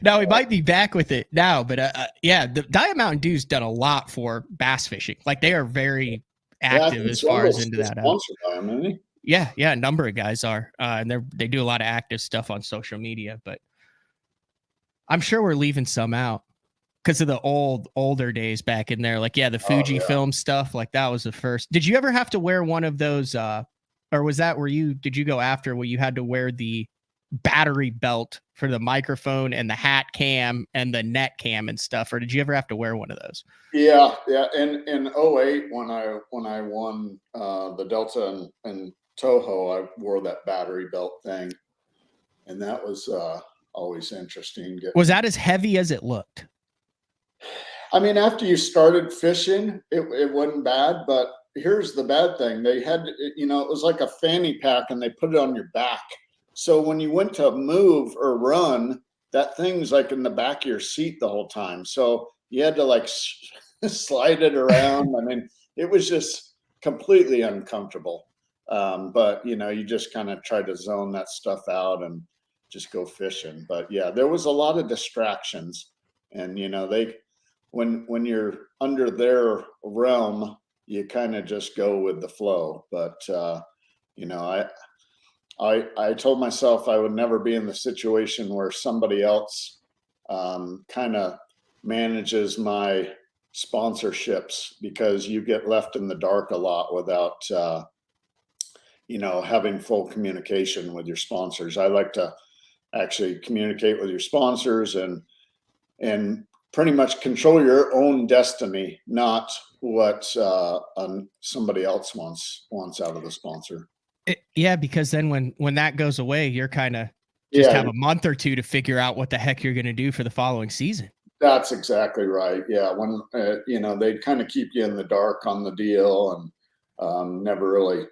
A: Now, he might be back with it now, but the Diet Mountain Dew's done a lot for bass fishing. Like, they are very active as far as into that. Yeah, a number of guys are. And they do a lot of active stuff on social media, but I'm sure we're leaving some out because of the older days back in there. Like, the Fujifilm stuff, like that was the first. Did you ever have to wear one of those, or was that did you go after where you had to wear the battery belt for the microphone and the hat cam and the net cam and stuff? Or did you ever have to wear one of those?
C: Yeah. In 2008, when I won the Delta and Toho, I wore that battery belt thing. And that was, always interesting.
A: Was that as heavy as it looked?
C: I mean, after you started fishing, it wasn't bad, but here's the bad thing. They had, it was like a fanny pack and they put it on your back. So when you went to move or run, that thing's like in the back of your seat the whole time. So you had to like slide it around. I mean, it was just completely uncomfortable. But you just kind of try to zone that stuff out and just go fishing. But yeah, there was a lot of distractions, and when you're under their realm, you kind of just go with the flow. But I told myself I would never be in the situation where somebody else kind of manages my sponsorships, because you get left in the dark a lot without having full communication with your sponsors. I like to actually communicate with your sponsors and pretty much control your own destiny, not what somebody else wants out of the sponsor.
A: Because then when that goes away, you're kind of just have a month or two to figure out what the heck you're going to do for the following season.
C: That's exactly right. Yeah. When, they'd kind of keep you in the dark on the deal and never really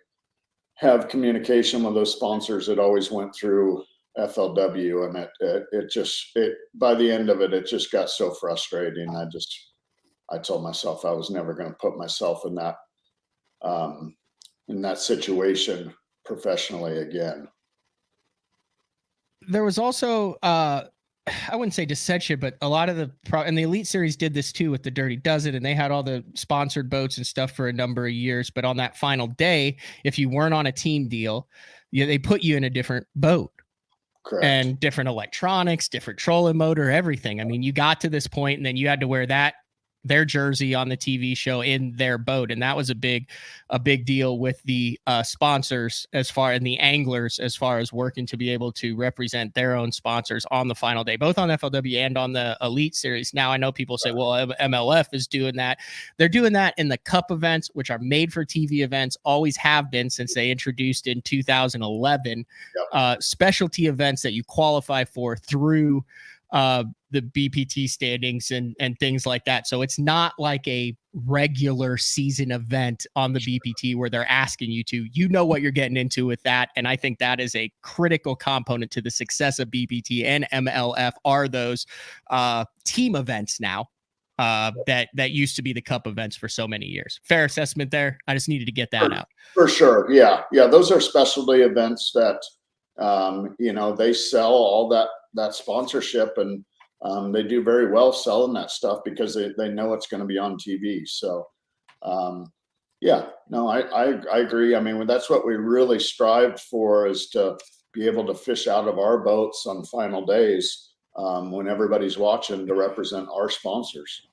C: have communication with those sponsors. It always went through FLW, and it by the end of it, it just got so frustrating. I told myself I was never going to put myself in that situation professionally again.
A: There was also, I wouldn't say dissension, but a lot of and the Elite Series did this too with the Dirty Dozen, and they had all the sponsored boats and stuff for a number of years. But on that final day, if you weren't on a team deal, they put you in a different boat.
C: Correct.
A: And different electronics, different trolling motor, everything. I mean, you got to this point and then you had to wear that their jersey on the TV show in their boat. And that was a big deal with the sponsors and the anglers, as far as working to be able to represent their own sponsors on the final day, both on FLW and on the Elite Series. Now, I know people say, well, MLF is doing that. They're doing that in the Cup events, which are made for TV events, always have been since they introduced in 2011, specialty events that you qualify for through the BPT standings and things like that. So it's not like a regular season event on the BPT where they're asking you to, what you're getting into with that. And I think that is a critical component to the success of BPT and MLF are those team events now that used to be the Cup events for so many years. Fair assessment there. I just needed to get that out. For
C: sure. Yeah. Those are specialty events that, they sell all that sponsorship, and they do very well selling that stuff because they know it's going to be on TV. So, I agree. I mean, that's what we really strived for, is to be able to fish out of our boats on final days when everybody's watching, to represent our sponsors.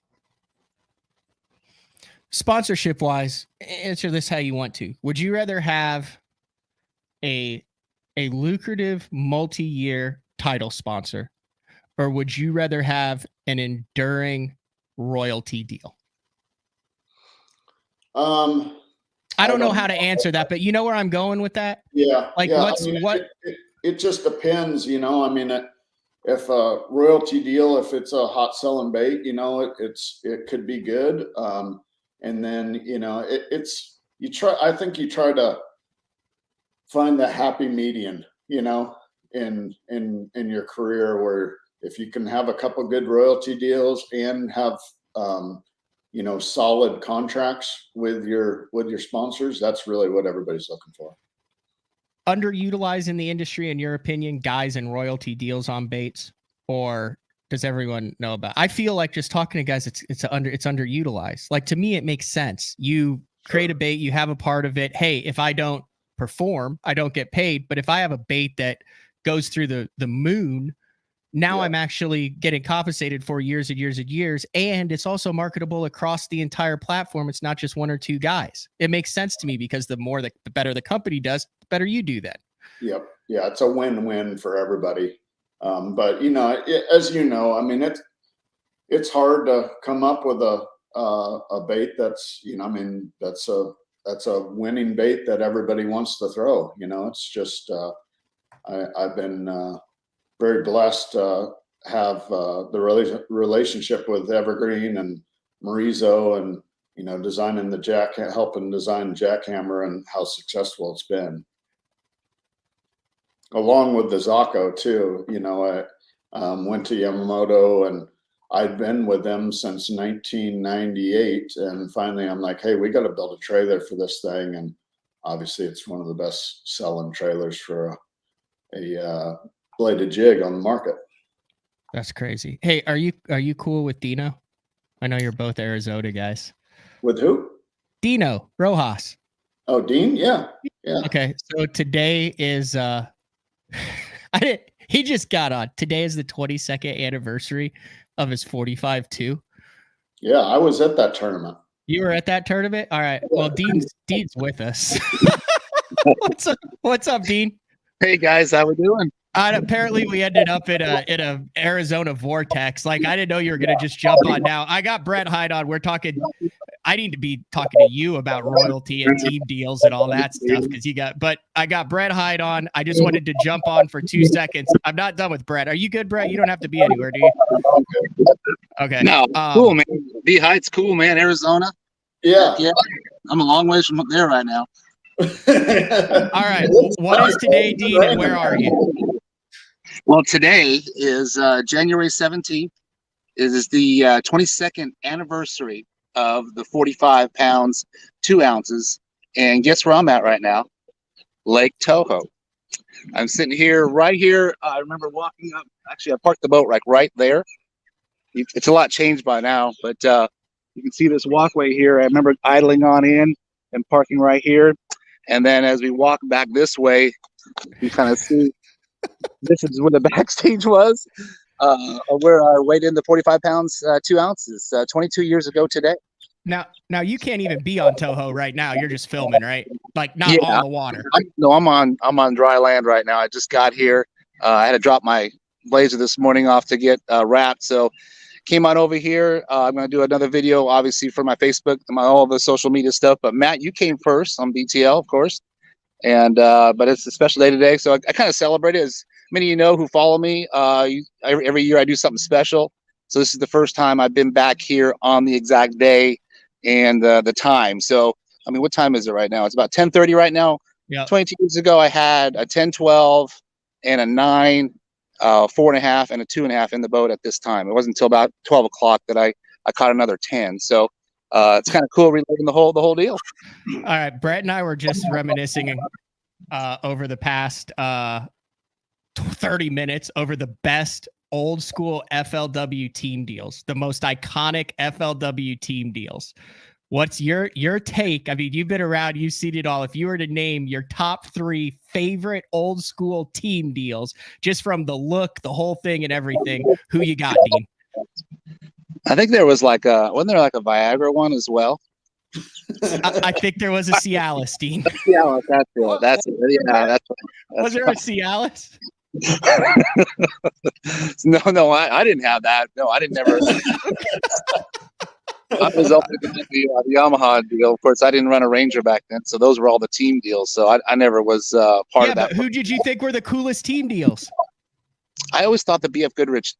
A: Sponsorship wise, answer this how you want to. Would you rather have a lucrative multi-year title sponsor, or would you rather have an enduring royalty deal? I don't know how to answer that, but you know where I'm going with that?
C: Yeah.
A: Like,
C: it just depends, I mean, if a royalty deal, if it's a hot selling bait, it could be good. And then, I think you try to find the happy median, in your career, where if you can have a couple good royalty deals and have, solid contracts with your sponsors, that's really what everybody's looking for.
A: Underutilized in the industry, in your opinion, guys and royalty deals on baits, or does everyone know about? I feel like just talking to guys, it's underutilized. Like, to me, it makes sense. You create a bait, you have a part of it. Hey, if I don't perform, I don't get paid. But if I have a bait that goes through the moon, now I'm actually getting compensated for years and years and years. And it's also marketable across the entire platform. It's not just one or two guys. It makes sense to me, because the better the company does, the better you do that.
C: Yep. Yeah. It's a win-win for everybody. But as I mean, it's hard to come up with a bait that's, that's a winning bait that everybody wants to throw. It's just, I've been very blessed to have the relationship with Evergreen and Marizo, and helping design Jackhammer, and how successful it's been. Along with the Zaco too, I went to Yamamoto, and I'd been with them since 1998, and finally I'm like, hey, we got to build a trailer for this thing, and obviously it's one of the best selling trailers for a bladed jig on the market.
A: That's crazy. Hey, are you cool with Dino? I know you're both Arizona guys.
C: With who?
A: Dino Rojas.
C: Oh, Dean? Yeah.
A: Okay, so today is he just got on. Today is the 22nd anniversary of his 45-2.
C: Yeah, I was at that tournament.
A: You were at that tournament? All right. Well, Dean's with us. What's up, Dean?
J: Hey guys, how we doing?
A: Apparently we ended up in a Arizona vortex. Like, I didn't know you were gonna just jump on now. I got Brett Hite on. We're talking. I need to be talking to you about royalty and team deals and all that stuff, but I got Brett Hite on. I just wanted to jump on for 2 seconds. I'm not done with Brett. Are you good, Brett? You don't have to be anywhere, do you? Okay.
J: No, cool, man. B Hite's cool, man. Arizona.
C: Yeah.
J: I'm a long ways from up there right now.
A: All right. What is today, Dean, and where are you?
J: Well, today is January 17th. It is the 22nd anniversary of the 45 pounds, 2 ounces. And guess where I'm at right now? Lake Toho. I'm sitting right here. I remember walking up. Actually, I parked the boat right there. It's a lot changed by now, but you can see this walkway here. I remember idling on in and parking right here. And then as we walk back this way, you kind of see this is where the backstage was. where I weighed in the 45 pounds, 2 ounces, 22 years ago today.
A: Now you can't even be on Toho right now. You're just filming, right? Like not
J: Yeah,
A: on the water.
J: I'm on dry land right now. I just got here. I had to drop my blazer this morning off to get wrapped. So came on over here. I'm going to do another video, obviously, for my Facebook and all the social media stuff. But Matt, you came first on BTL, of course. And but it's a special day today. So I kind of celebrate it. As many of you know who follow me, every year I do something special. So this is the first time I've been back here on the exact day and the time. So, I mean, what time is it right now? It's about 10:30 right now.
A: Yeah.
J: 22 years ago, I had a 10-12 and a 9, 4.5 and a 2.5 in the boat at this time. It wasn't until about 12 o'clock that I caught another 10. So it's kind of cool relating the whole deal.
A: All right, Brett and I were just reminiscing over the past 30 minutes over the best old school FLW team deals, the most iconic FLW team deals. What's your take? I mean, you've been around, you've seen it all. If you were to name your top 3 favorite old school team deals, just from the look, the whole thing and everything, who you got, Dean?
J: I think there was wasn't there like a Viagra one as well?
A: I think there was a Cialis, Dean.
J: Cialis, that's it. That's it. Yeah, that's
A: was there a Cialis?
J: No, I didn't have that. No, I didn't never. I was only the Yamaha deal. Of course, I didn't run a Ranger back then, so those were all the team deals. So I never was part of that.
A: But who did you think were the coolest team deals?
J: I always thought the BF Goodrich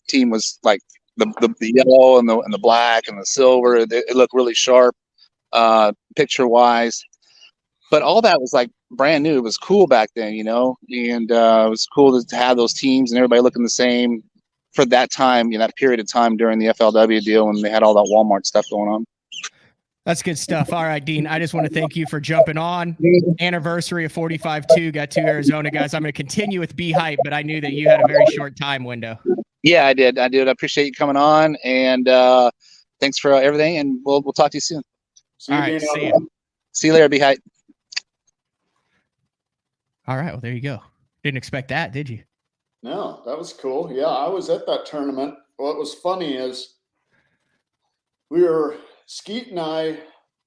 J: team was like the yellow and the black and the silver. It looked really sharp, picture wise. But all that was like brand new. It was cool back then, you know, and it was cool to have those teams and everybody looking the same for that time, that period of time during the FLW deal when they had all that Walmart stuff going on.
A: That's good stuff. All right, Dean, I just want to thank you for jumping on. Anniversary of 45-2, got 2 Arizona guys. I'm going to continue with B Hype, but I knew that you had a very short time window.
J: Yeah, I did. I appreciate you coming on, and thanks for everything, and we'll talk to you soon.
A: All right, see you.
J: See you later, B Hype.
A: All right, well, there you go. Didn't expect that, did you?
C: No, that was cool. Yeah, I was at that tournament. What was funny is Skeet and I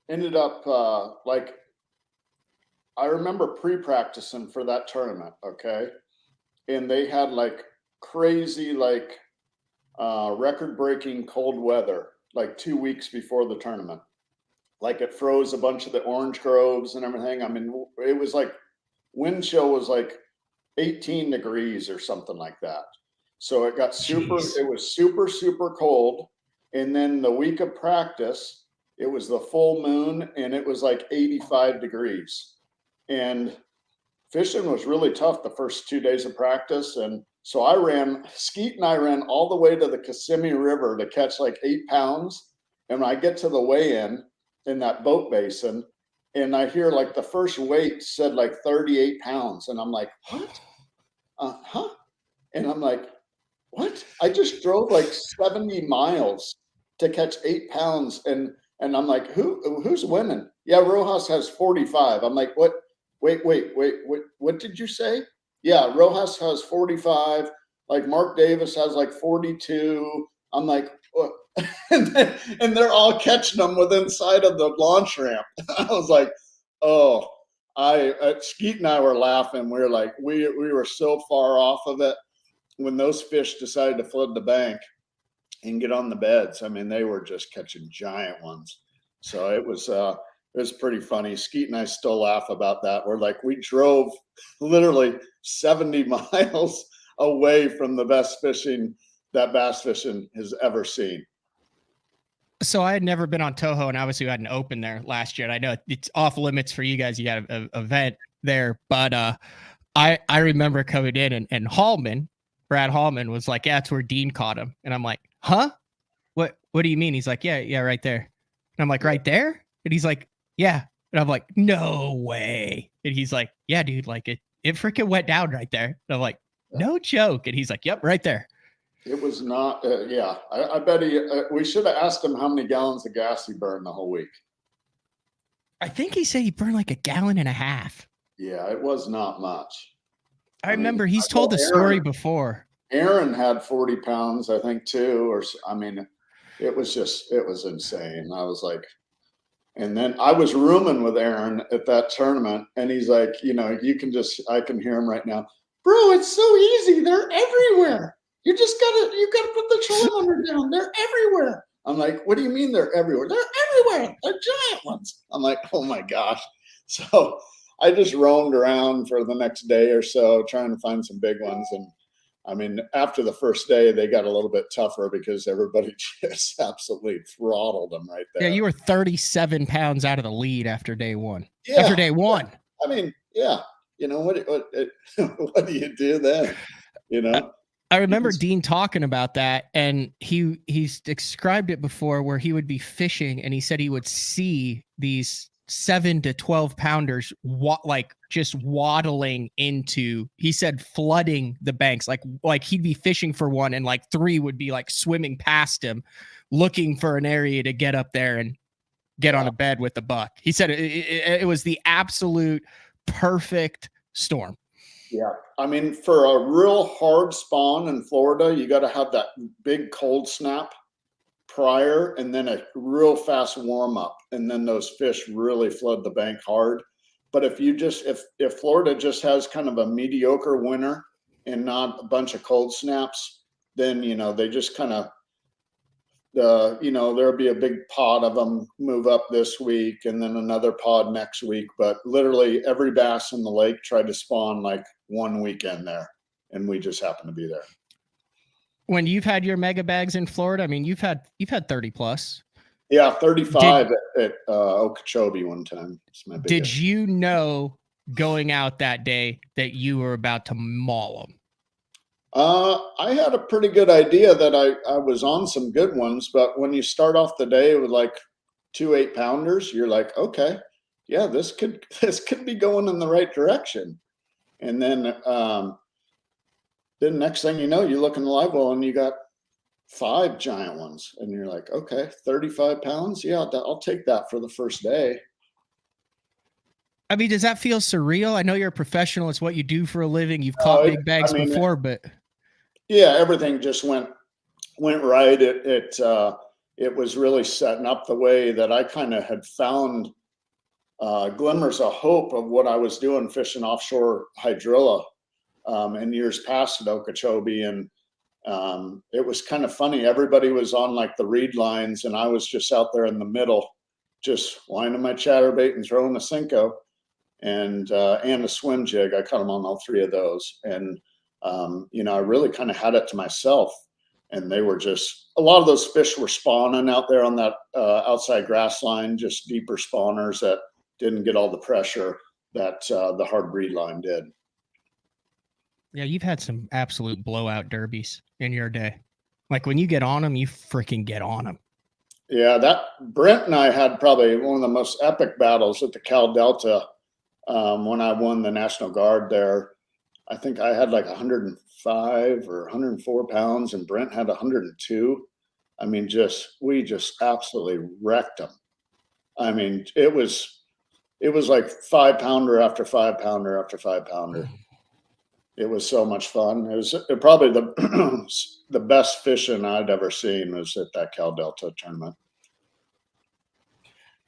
C: ended up I remember pre-practicing for that tournament, okay? And they had like crazy, record-breaking cold weather, like 2 weeks before the tournament. Like it froze a bunch of the orange groves and everything. I mean, it was like wind chill was like 18 degrees or something like that. So it got it was super, super cold. And then the week of practice, it was the full moon and it was like 85 degrees. And fishing was really tough the first 2 days of practice. And so Skeet and I ran all the way to the Kissimmee River to catch like 8 pounds. And when I get to the weigh-in that boat basin, and I hear like the first weight said like 38 pounds. And I'm like, what? And I'm like, what? I just drove like 70 miles to catch 8 pounds. And I'm like, who's winning? Yeah, Rojas has 45. I'm like, what? Wait, what did you say? Yeah, Rojas has 45. Like Mark Davis has like 42. I'm like, what? and they're all catching them within sight of the launch ramp. I was like, oh, Skeet and I were laughing. We were like, we were so far off of it when those fish decided to flood the bank and get on the beds. I mean, they were just catching giant ones. So it was pretty funny. Skeet and I still laugh about that. We're like, we drove literally 70 miles away from the best fishing that bass fishing has ever seen.
A: So I had never been on Toho, and obviously we had an open there last year. And I know it's off limits for you guys. You got an event there, but I remember coming in and Brad Hallman was like, yeah, that's where Dean caught him. And I'm like, huh? What do you mean? He's like, yeah, right there. And I'm like, right there? And he's like, yeah. And I'm like, no way. And he's like, yeah, dude, like it freaking went down right there. And I'm like, no joke. And he's like, yep, right there.
C: It was not, yeah. I bet we should have asked him how many gallons of gas he burned the whole week.
A: I think he said he burned like 1.5 gallons.
C: Yeah, it was not much.
A: I remember he's told the story before.
C: Aaron had 40 pounds, I think, too. I mean, it was insane. I was like, and then I was rooming with Aaron at that tournament, and he's like, I can hear him right now. Bro, it's so easy. They're everywhere. You gotta put the telemeter down. They're everywhere. I'm like, what do you mean they're everywhere? They're everywhere. They're giant ones. I'm like, oh my gosh. So I just roamed around for the next day or so trying to find some big ones. And I mean, after the first day, they got a little bit tougher because everybody just absolutely throttled them right there.
A: Yeah, you were 37 pounds out of the lead after day one.
C: Yeah.
A: After day one.
C: I mean, yeah. What do you do then?
A: I remember Dean talking about that, and he's described it before where he would be fishing, and he said he would see these 7 to 12 pounders just waddling into, he said, flooding the banks. Like he'd be fishing for one, and like 3 would be like swimming past him, looking for an area to get up there and get on a bed with the buck. He said it was the absolute perfect storm.
C: Yeah. I mean, for a real hard spawn in Florida, you got to have that big cold snap prior and then a real fast warm up. And then those fish really flood the bank hard. But if Florida just has kind of a mediocre winter and not a bunch of cold snaps, then, they just kind of, there'll be a big pod of them move up this week and then another pod next week. But literally every bass in the lake tried to spawn like one weekend there, and we just happened to be there. When
A: you've had your mega bags in Florida, I mean, you've had 30 plus.
C: Yeah, 35 at Okeechobee one time.
A: Did you know going out that day that you were about to maul them?
C: I had a pretty good idea that I was on some good ones, but when you start off the day with like 2 8-pounders, you're like, okay, yeah, this could be going in the right direction. And then next thing you know, you look in the live well and you got 5 giant ones, and you're like, okay, 35 pounds. Yeah, I'll take that for the first day.
A: I mean, does that feel surreal? I know you're a professional. It's what you do for a living. You've caught big bags before, but
C: yeah, everything just went right. It was really setting up the way that I kind of had found glimmers of hope of what I was doing fishing offshore hydrilla in years past at Okeechobee. And it was kind of funny. Everybody was on like the reed lines, and I was just out there in the middle, just winding my chatterbait and throwing a Cinco and a swim jig. I caught them on all 3 of those. And I really kind of had it to myself, and they were just, a lot of those fish were spawning out there on that outside grass line, just deeper spawners that didn't get all the pressure that the hard reed line did.
A: Yeah, you've had some absolute blowout derbies in your day. Like when you get on them, you freaking get on them.
C: Yeah, Brent and I had probably one of the most epic battles at the Cal Delta when I won the National Guard there. I think I had like 105 or 104 pounds, and Brent had 102. I mean, we just absolutely wrecked them. I mean, it was like 5-pounder after 5-pounder after 5-pounder. It was so much fun. It was probably the best fishing I'd ever seen was at that Cal Delta tournament.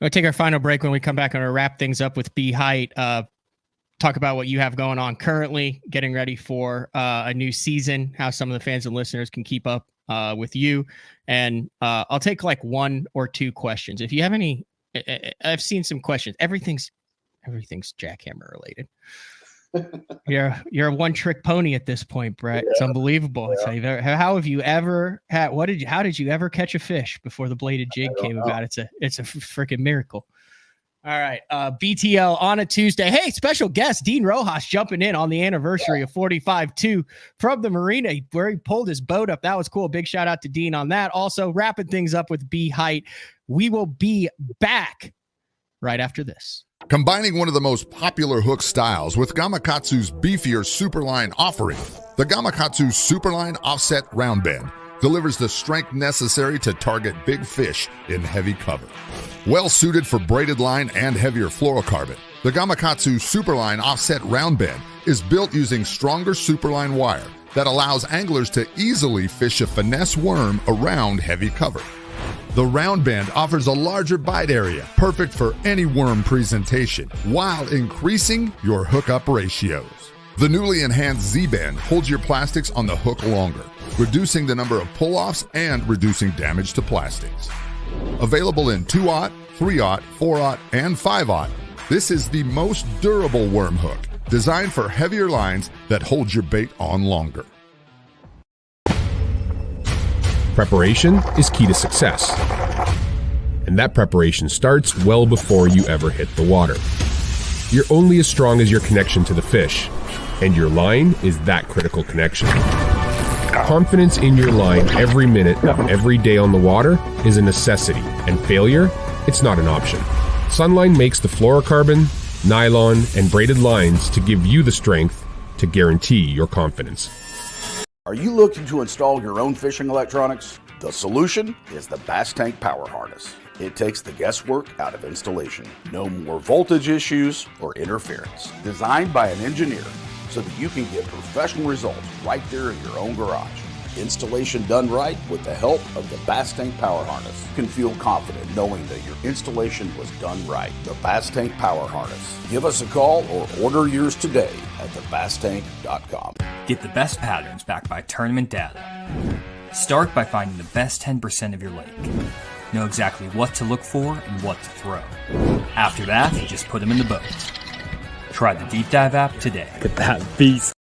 A: We'll take our final break. When we come back, I'm going to wrap things up with Brett Hite. Talk about what you have going on currently, getting ready for a new season, how some of the fans and listeners can keep up with you. And I'll take like 1 or 2 questions. If you have any, I've seen some questions. Everything's Jackhammer related. You're a one-trick pony at this point, Brett. Yeah. It's unbelievable. Yeah. How have you ever had? How did you ever catch a fish before the bladed jig came about? It's a freaking miracle. All right, BTL on a Tuesday. Hey, special guest Dean Rojas jumping in on the anniversary of 45-2 from the marina where he pulled his boat up. That was cool. Big shout out to Dean on that. Also, wrapping things up with Brett Hite. We will be back right after this.
K: Combining one of the most popular hook styles with Gamakatsu's beefier Superline offering, the Gamakatsu Superline Offset Round Bend delivers the strength necessary to target big fish in heavy cover. Well suited for braided line and heavier fluorocarbon, the Gamakatsu Superline Offset Round Bend is built using stronger Superline wire that allows anglers to easily fish a finesse worm around heavy cover. The round band offers a larger bite area, perfect for any worm presentation, while increasing your hookup ratios. The newly enhanced Z-band holds your plastics on the hook longer, reducing the number of pull-offs and reducing damage to plastics. Available in 2/0, 3/0, 4/0, and 5/0, this is the most durable worm hook, designed for heavier lines that hold your bait on longer.
E: Preparation is key to success. And that preparation starts well before you ever hit the water. You're only as strong as your connection to the fish, and your line is that critical connection. Confidence in your line every minute of every day on the water is a necessity, and failure, it's not an option. Sunline makes the fluorocarbon, nylon, and braided lines to give you the strength to guarantee your confidence.
L: Are you looking to install your own fishing electronics? The solution is the Bass Tank Power Harness. It takes the guesswork out of installation. No more voltage issues or interference. Designed by an engineer so that you can get professional results right there in your own garage. Installation done right with the help of the Bass Tank Power Harness. You can feel confident knowing that your installation was done right. The Bass Tank Power Harness. Give us a call or order yours today at thebasstank.com.
M: Get the best patterns backed by tournament data. Start by finding the best 10% of your lake. Know exactly what to look for and what to throw. After that, just put them in the boat. Try the Deep Dive app today.
N: Get that beast.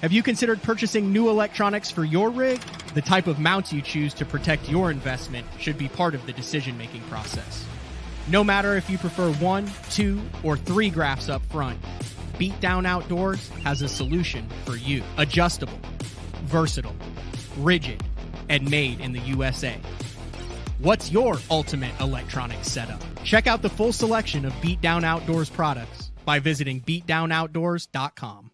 A: Have you considered purchasing new electronics for your rig? The type of mounts you choose to protect your investment should be part of the decision-making process. No matter if you prefer 1, 2, or 3 graphs up front, Beatdown Outdoors has a solution for you. Adjustable, versatile, rigid, and made in the USA. What's your ultimate electronics setup? Check out the full selection of Beatdown Outdoors products by visiting beatdownoutdoors.com.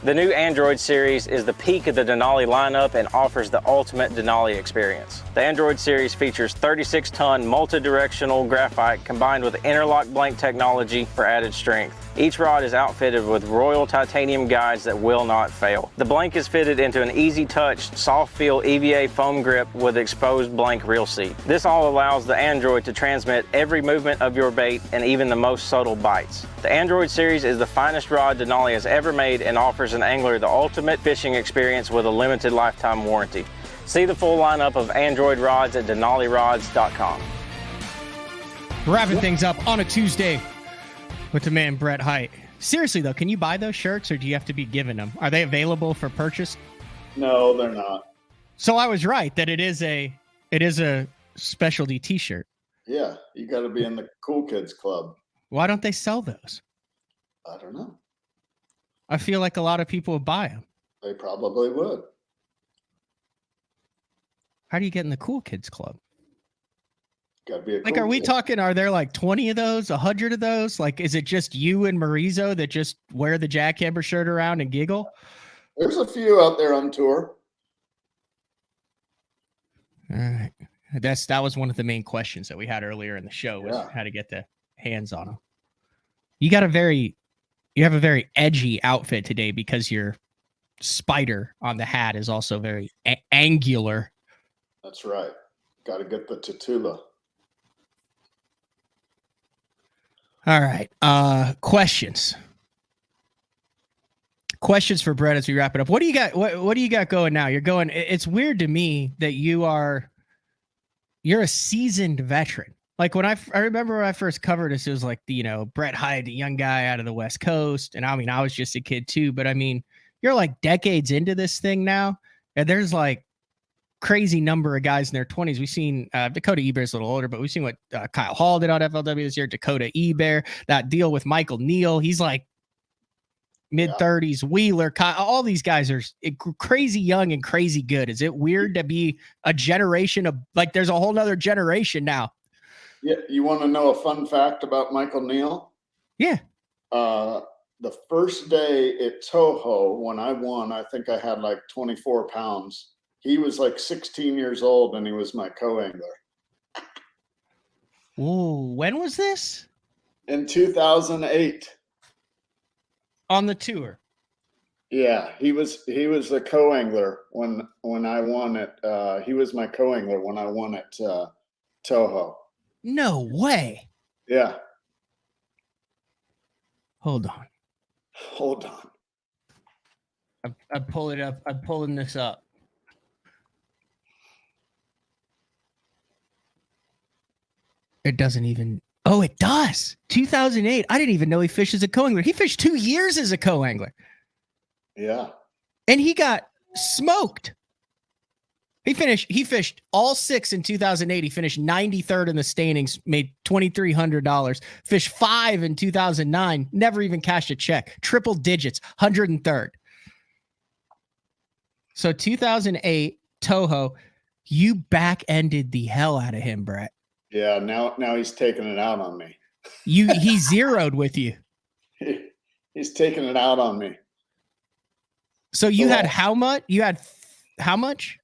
O: The new Android series is the peak of the Denali lineup and offers the ultimate Denali experience. The Android series features 36-ton multi-directional graphite combined with interlock blank technology for added strength. Each rod is outfitted with Royal titanium guides that will not fail. The blank is fitted into an easy-touch, soft-feel EVA foam grip with exposed blank reel seat. This all allows the Android to transmit every movement of your bait and even the most subtle bites. The Android series is the finest rod Denali has ever made and offers an angler the ultimate fishing experience with a limited lifetime warranty. See the full lineup of Android rods at denalirods.com.
A: Wrapping things up on a Tuesday with the man Brett Hite. Seriously though, can you buy those shirts or do you have to be given them? Are they available for purchase?
C: No, they're not.
A: So I was right that it is a specialty t-shirt.
C: Yeah, you got to be in the cool kids club.
A: Why don't they sell those?
C: I don't know.
A: I feel like a lot of people would buy them.
C: They probably would.
A: How do you get in the cool kids club?
C: Got to be a
A: like,
C: cool
A: are we
C: kid.
A: talking, are there like 20 of those, 100 of those? Like, is it just you and Marizo that just wear the Jackhammer shirt around and giggle?
C: There's a few out there on tour.
A: All right. That was one of the main questions that we had earlier in the show was how to get the hands on them. You have a very edgy outfit today because your spider on the hat is also very angular.
C: That's right. Got to get the Tatula.
A: All right. Questions for Brett as we wrap it up. What do you got? What do you got going now? You're going, it's weird to me that you're a seasoned veteran. Like when I remember when I first covered this, it was like, Brett Hite, the young guy out of the West Coast. And I mean, I was just a kid too, but I mean, you're like decades into this thing now. And there's like crazy number of guys in their 20s. We've seen Dakota Eber's a little older, but we've seen what Kyle Hall did on FLW this year. Dakota Eber, that deal with Michael Neal. He's like mid-30s. Wheeler, Kyle, all these guys are crazy young and crazy good. Is it weird to be a generation of, like, there's a whole nother generation now?
C: Yeah, you want to know a fun fact about Michael Neal?
A: Yeah.
C: The first day at Toho, when I won, I think I had like 24 pounds. He was like 16 years old and he was my co-angler.
A: Ooh, when was this?
C: In 2008.
A: On the tour.
C: Yeah, he was the co-angler when I won it. He was my co-angler when I won at Toho.
A: No way.
C: Yeah.
A: Hold on.
C: Hold on.
A: I pull it up. I'm pulling this up. It doesn't even. Oh, it does. 2008. I didn't even know he fished as a co-angler. He fished 2 years as a co-angler.
C: Yeah.
A: And he got smoked. He fished all 6 in 2008. He finished 93rd in the standings, made $2,300. Fished 5 in 2009, never even cashed a check. Triple digits, 103rd. So 2008, Toho, you back-ended the hell out of him, Brett.
C: Yeah, now he's taking it out on me.
A: He zeroed with you.
C: He's taking it out on me.
A: So you had how much? You had how much?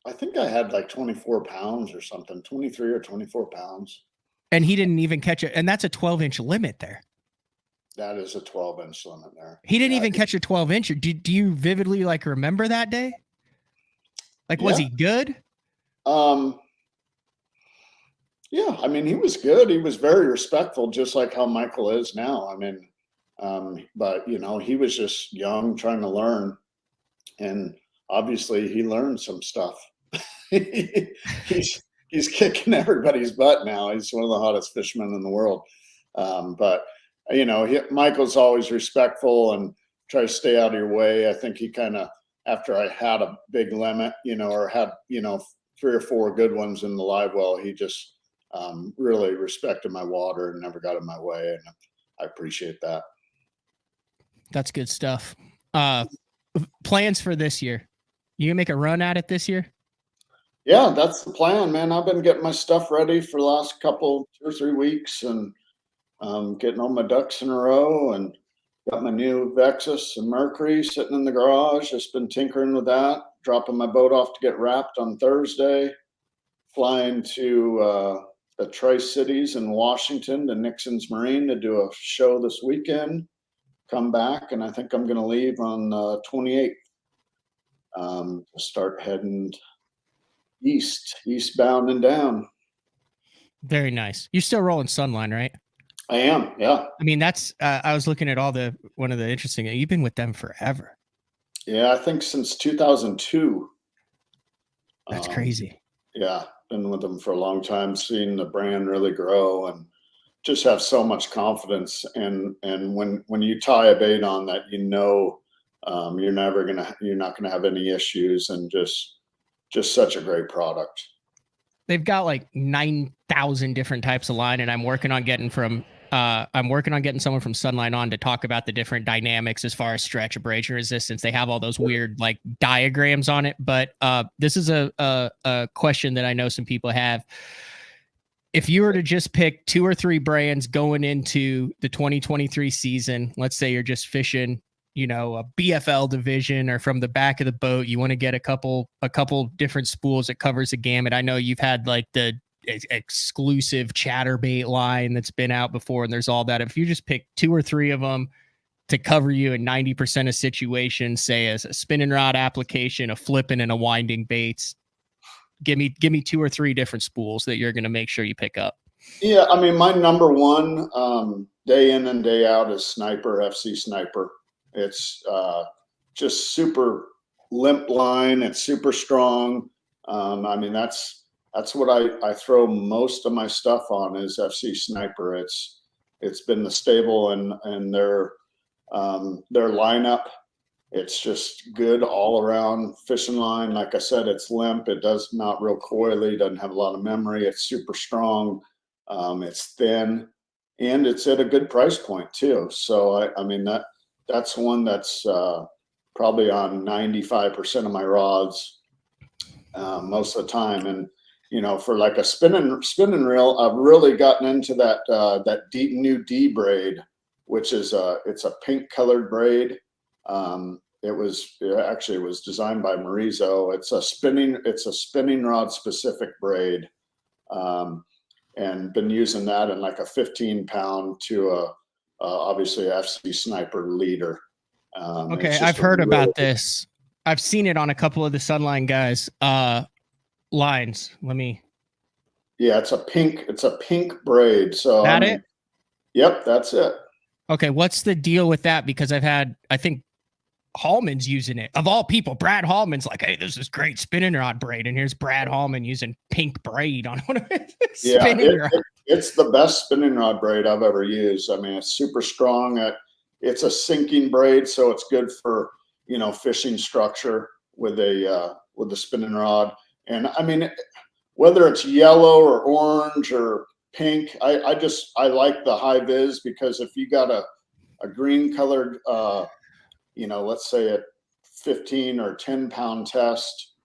C: I think I had like 24 pounds or something, 23 or 24 pounds.
A: And he didn't even catch it. And that's a 12-inch limit there.
C: That is a 12-inch limit there.
A: He didn't even catch a 12-incher. Do you vividly like remember that day? Like, was he good?
C: Yeah, I mean, he was good. He was very respectful, just like how Michael is now. I mean, but you know, he was just young, trying to learn, and obviously he learned some stuff. he's kicking everybody's butt now. He's one of the hottest fishermen in the world. But you know, Michael's always respectful and try to stay out of your way. I think he kind of, after I had a big limit, you know, or had, you know, 3 or 4 good ones in the live well, he just really respected my water and never got in my way. And I appreciate that.
A: That's good stuff. Plans for this year? You gonna make a run at it this year?
C: Yeah, that's the plan, man. I've been getting my stuff ready for the last 2 or 3 weeks and getting all my ducks in a row, and got my new Vexus and Mercury sitting in the garage. Just been tinkering with that, dropping my boat off to get wrapped on Thursday, flying to the Tri-Cities in Washington to Nixon's Marine to do a show this weekend, come back, and I think I'm going to leave on the 28th to start heading eastbound and down.
A: Very nice. You're still rolling Sunline, right?
C: I am, yeah.
A: I mean, that's I was looking at one of the interesting. You've been with them forever.
C: Yeah, I think since 2002.
A: That's crazy.
C: Yeah, been with them for a long time, seeing the brand really grow, and just have so much confidence. And when you tie a bait on that, you know, you're not gonna have any issues, and just such a great product.
A: They've got like 9,000 different types of line, and I'm working on getting someone from Sunline on to talk about the different dynamics as far as stretch, abrasion resistance. They have all those weird like diagrams on it, but this is a question that I know some people have. If you were to just pick 2 or 3 brands going into the 2023 season, let's say you're just fishing, you know, a BFL division, or from the back of the boat, you want to get a couple different spools that covers the gamut. I know you've had like the exclusive chatterbait line that's been out before, and there's all that. If you just pick 2 or 3 of them to cover you in 90% of situations, say as a spinning rod application, a flipping, and a winding baits, give me 2 or 3 different spools that you're going to make sure you pick up.
C: Yeah, I mean, my number one day in and day out is Sniper, FC Sniper. It's just super limp line. It's super strong. I mean, that's what I throw most of my stuff on is FC Sniper. It's been the stable and their lineup. It's just good all around fishing line. Like I said, it's limp. It does not real coily. Doesn't have a lot of memory. It's super strong. It's thin, and it's at a good price point too. So I mean that's one that's probably on 95% of my rods most of the time. And you know, for like a spinning reel, I've really gotten into that new D braid, which is it's a pink colored braid. It was designed by Marizo. It's a spinning rod specific braid, and been using that in like a 15-pound to obviously FC Sniper leader.
A: Okay, I've heard about this. I've seen it on a couple of the Sunline guys' lines.
C: Yeah, it's a pink braid. So
A: it?
C: Yep, that's it.
A: Okay, what's the deal with that? Because I think Hallman's using it. Of all people, Brad Hallman's like, hey, this is great spinning rod braid. And here's Brad Hallman using pink braid on one of his spinning rods.
C: It's the best spinning rod braid I've ever used. I mean, it's super strong. It's a sinking braid, so it's good for, fishing structure with the spinning rod. And I mean, whether it's yellow or orange or pink, I like the high vis, because if you got a green colored, let's say a 15 or 10 pound test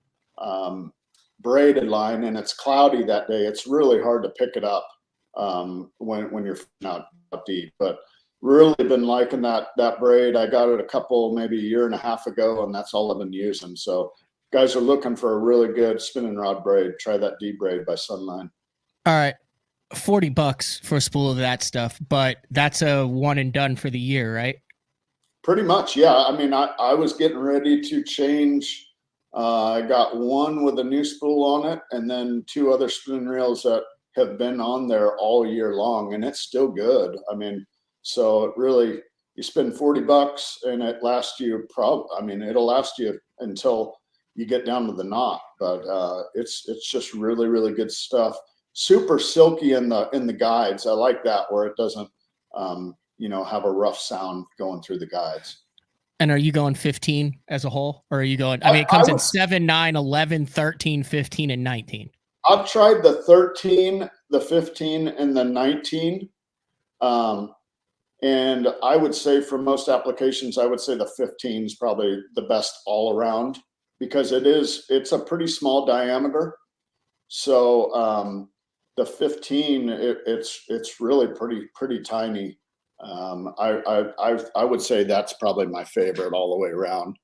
C: braided line, and it's cloudy that day, it's really hard to pick it up when you're not deep. But really been liking that braid. I got it maybe a year and a half ago, and that's all I've been using. So guys are looking for a really good spinning rod braid, try that D braid by Sunline.
A: All right. $40 for a spool of that stuff, but that's a one and done for the year, right?
C: Pretty much, yeah. I mean, I was getting ready to change. I got one with a new spool on it, and then 2 other spinning reels that have been on there all year long, and it's still good. I mean, so it really, you spend $40 and it lasts you it'll last you until you get down to the knot. But it's just really, really good stuff. Super silky in the guides. I like that, where it doesn't have a rough sound going through the guides.
A: And are you going 15 as a whole, or are you going, it comes in 7, 9, 11, 13, 15, and 19.
C: I've tried the 13, the 15, and the 19. And I would say for most applications, I would say the 15 is probably the best all around, because it's a pretty small diameter. So the 15, it's really pretty tiny. I would say that's probably my favorite all the way around.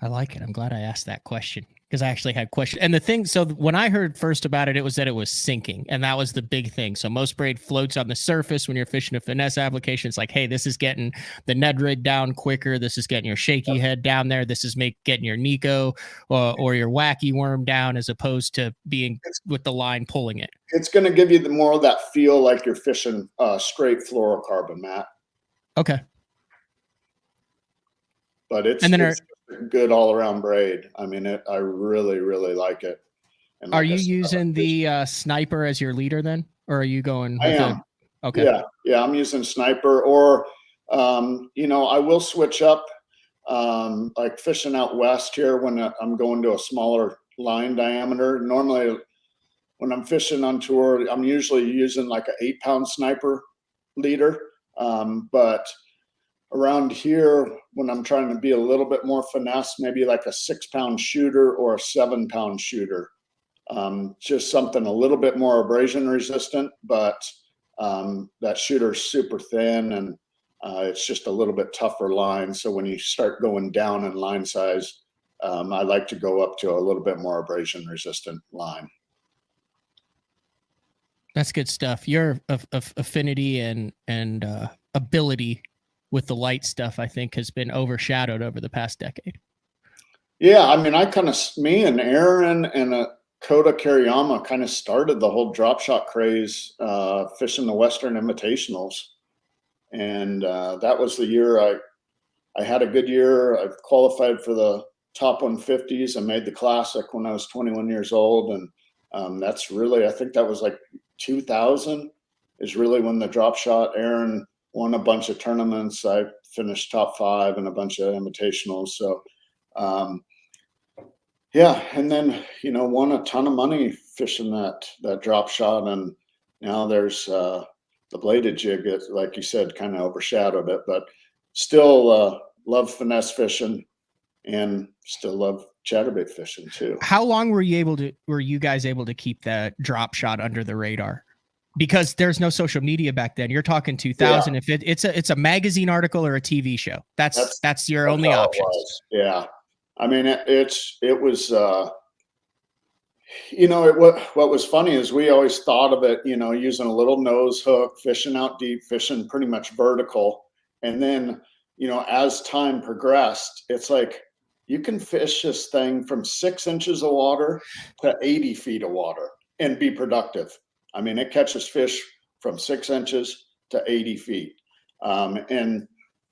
A: I like it. I'm glad I asked that question, because I actually had questions. And the thing, so when I heard first about it, it was that it was sinking, and that was the big thing. So most braid floats on the surface when you're fishing a finesse application. It's like, hey, this is getting the Ned rig down quicker. This is getting your shaky head down there. This is getting your Nico or your wacky worm down, as opposed to being with the line pulling it.
C: It's going to give you more of that feel like you're fishing straight fluorocarbon, Matt.
A: Okay.
C: But it's good all around braid. I mean, I really, really like it. And
A: are you using the Sniper as your leader then, or are you going?
C: I am.
A: Okay.
C: Yeah. I'm using Sniper, or I will switch up, like fishing out west here when I'm going to a smaller line diameter. Normally, when I'm fishing on tour, I'm usually using like an 8-pound Sniper leader, but around here, when I'm trying to be a little bit more finesse, maybe like a 6-pound shooter or a 7-pound shooter. Just something a little bit more abrasion resistant, but that shooter's super thin, and it's just a little bit tougher line. So when you start going down in line size, I like to go up to a little bit more abrasion resistant line.
A: That's good stuff. Your affinity and ability with the light stuff, I think, has been overshadowed over the past decade.
C: Yeah, I mean, me and Aaron and Kota Kariyama kind of started the whole drop shot craze, fishing the Western Invitationals. And that was the year I had a good year. I qualified for the top 150s and made the Classic when I was 21 years old. And that's really, I think that was like 2000 is really when the drop shot. Aaron won a bunch of tournaments. I finished top 5 in a bunch of invitationals. So, yeah. And then, won a ton of money fishing that drop shot. And now there's the bladed jig, like you said, kind of overshadowed it, but still love finesse fishing and still love chatterbait fishing too.
A: How long were you guys able to keep that drop shot under the radar? Because there's no social media back then. You're talking 2000. Yeah. If it's a magazine article or a TV show, that's your only option.
C: Yeah. I mean, it was, what was funny is we always thought of it, using a little nose hook, fishing out deep, fishing pretty much vertical. And then, as time progressed, it's like you can fish this thing from 6 inches of water to 80 feet of water and be productive. I mean, it catches fish from 6 inches to 80 feet. And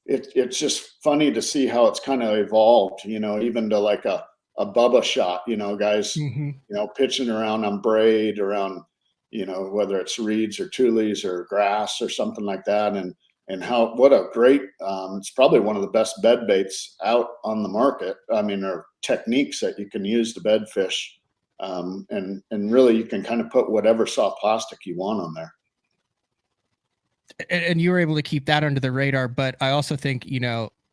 C: it's just funny to see how it's kind of evolved, even to like a Bubba shot, guys, pitching around on braid, around, whether it's reeds or tules or grass or something like that. And what a great, it's probably one of the best bed baits out on the market. I mean, or techniques that you can use to bed fish. And really you can kind of put whatever soft plastic you want on there.
A: And you were able to keep that under the radar. But I also think,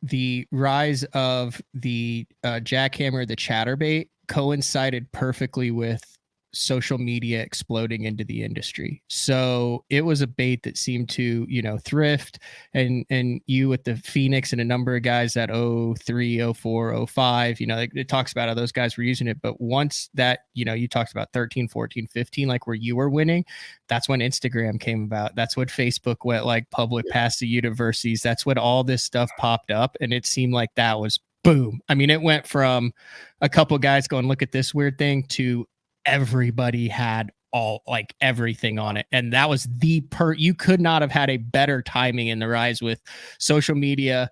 A: the rise of the Jackhammer, the chatterbait, coincided perfectly with social media exploding into the industry. So it was a bait that seemed to, thrift, and you with the Phoenix and a number of guys that 03, 04, 05, it talks about how those guys were using it. But once that, you talked about 13, 14, 15, like where you were winning, that's when Instagram came about. That's what Facebook went like public past the universities. That's when all this stuff popped up. And it seemed like that was boom. I mean, it went from a couple guys going, look at this weird thing, to everybody had everything on it. And that was you could not have had a better timing in the rise with social media.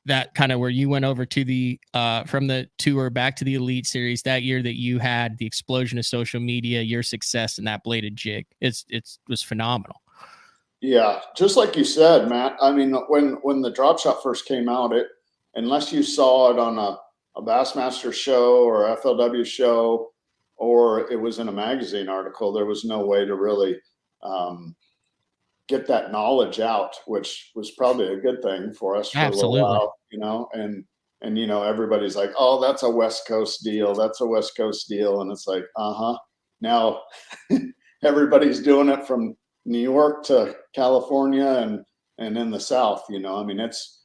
A: That kind of where you went over to the from the tour back to the Elite Series that year, that you had the explosion of social media, your success in that bladed jig. It was phenomenal.
C: Yeah, just like you said, Matt. I mean, when the drop shot first came out, unless you saw it on a Bassmaster show or FLW show, or it was in a magazine article, there was no way to really get that knowledge out, which was probably a good thing for us for
A: Absolutely.
C: a little while, and everybody's like, oh, that's a West Coast deal. That's a West Coast deal. And it's like, now everybody's doing it from New York to California and in the South, I mean, it's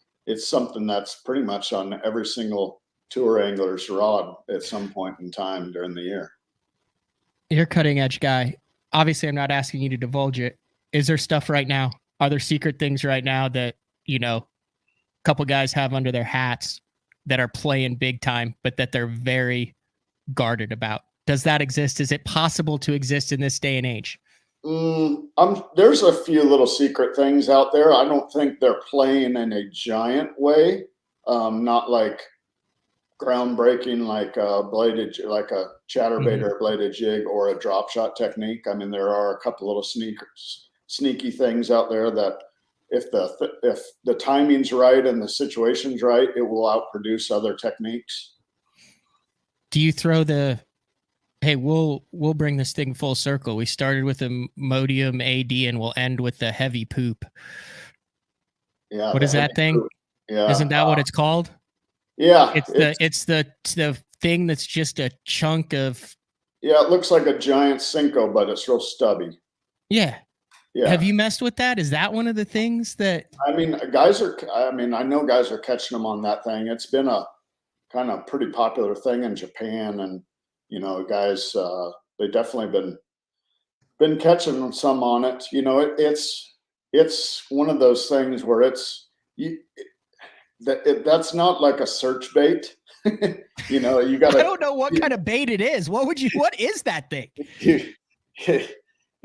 C: something that's pretty much on every single tour angler's rod at some point in time during the year.
A: You're a cutting edge guy. Obviously, I'm not asking you to divulge it. Is there stuff right now? Are there secret things right now that, a couple guys have under their hats that are playing big time, but that they're very guarded about? Does that exist? Is it possible to exist in this day and age?
C: There's a few little secret things out there. I don't think they're playing in a giant way. Not like groundbreaking, like a bladed, like a chatterbait or a bladed jig or a drop shot technique. I mean, there are a couple little sneaky things out there that if the timing's right and the situation's right, it will outproduce other techniques.
A: Do you throw hey, we'll bring this thing full circle. We started with Imodium AD and we'll end with the heavy poop.
C: Yeah.
A: What is that thing?
C: Poop. Yeah.
A: Isn't that what it's called?
C: Yeah.
A: It's the thing that's just a chunk of.
C: Yeah, it looks like a giant Cinco, but it's real stubby.
A: Yeah.
C: Yeah.
A: Have you messed with that? Is that one of the things that?
C: I mean, I know guys are catching them on that thing. It's been a kind of pretty popular thing in Japan, and guys, they definitely been catching some on it. It's one of those things where that's not like a search bait. You got.
A: I don't know what kind of bait it is. What is that thing?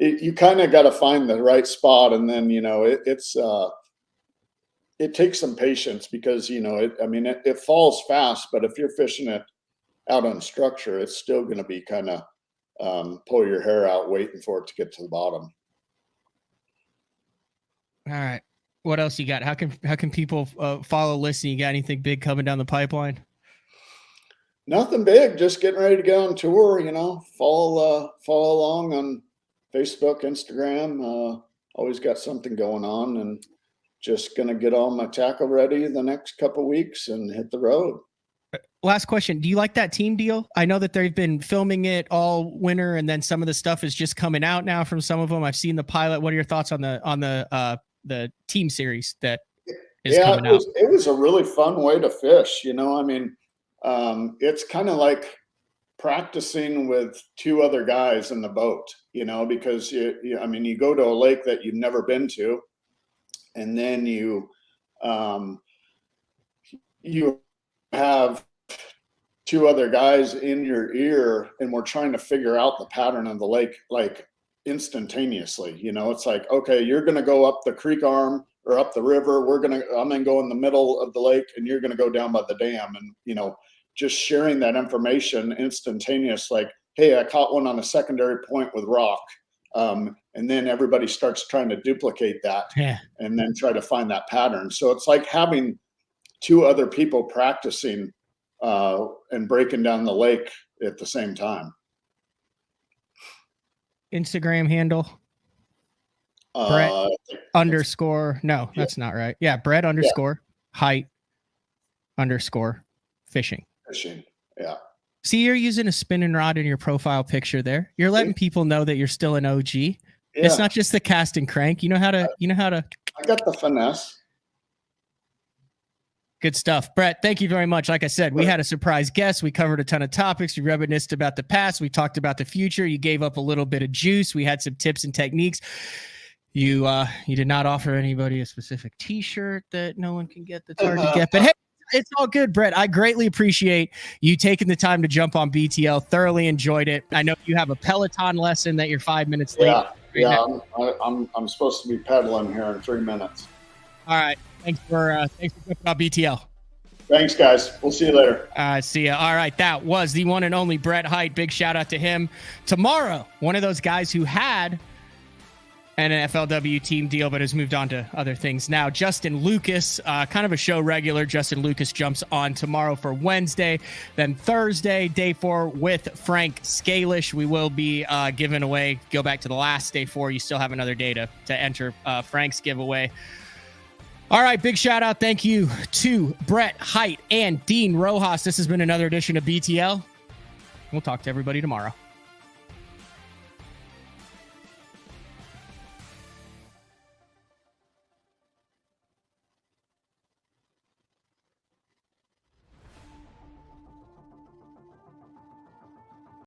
C: You kind of got to find the right spot, and then it takes some patience because it falls fast, but if you're fishing it out on structure, it's still going to be kind of pull your hair out waiting for it to get to the bottom.
A: All right. What else you got? How can people follow, listen? You got anything big coming down the pipeline?
C: Nothing big. Just getting ready to go on tour. Follow along on Facebook, Instagram. Always got something going on, and just gonna get all my tackle ready the next couple of weeks and hit the road.
A: Last question. Do you like that team deal? I know that they've been filming it all winter, and then some of the stuff is just coming out now from some of them. I've seen the pilot. What are your thoughts on the team series that is coming out?
C: It was a really fun way to fish. It's kind of like practicing with two other guys in the boat, because you go to a lake that you've never been to, and then you you have two other guys in your ear and we're trying to figure out the pattern of the lake, like instantaneously. You know, it's like, okay, you're going to go up the creek arm or up the river. I'm going to go in the middle of the lake and you're going to go down by the dam. And, you know, just sharing that information instantaneous, like, hey, I caught one on a secondary point with rock. And then everybody starts trying to duplicate that and then try to find that pattern. So it's like having two other people practicing and breaking down the lake at the same time.
A: Instagram handle? Brett underscore. No, that's not right. Yeah, Brett underscore Hite underscore fishing.
C: Fishing. Yeah.
A: See, you're using a spinning rod in your profile picture there. You're letting people know that you're still an OG. Yeah. It's not just the cast and crank. You know how to.
C: I got the finesse.
A: Good stuff. Brett, thank you very much. Like I said, we had a surprise guest. We covered a ton of topics. We reminisced about the past. We talked about the future. You gave up a little bit of juice. We had some tips and techniques. You did not offer anybody a specific T-shirt that no one can get that's hard to get. But hey, it's all good, Brett. I greatly appreciate you taking the time to jump on BTL. Thoroughly enjoyed it. I know you have a Peloton lesson that you're 5 minutes late.
C: I'm supposed to be pedaling here in 3 minutes.
A: All right. Thanks for jumping on BTL.
C: Thanks, guys. We'll see you later.
A: See ya. All right. That was the one and only Brett Hite. Big shout out to him. Tomorrow, one of those guys who had an FLW team deal, but has moved on to other things now. Justin Lucas, kind of a show regular. Justin Lucas jumps on tomorrow for Wednesday. Then Thursday, day 4 with Frank Scalish. We will be giving away, go back to the last day 4. You still have another day to enter Frank's giveaway. All right, big shout out. Thank you to Brett Hite and Dean Rojas. This has been another edition of BTL. We'll talk to everybody tomorrow.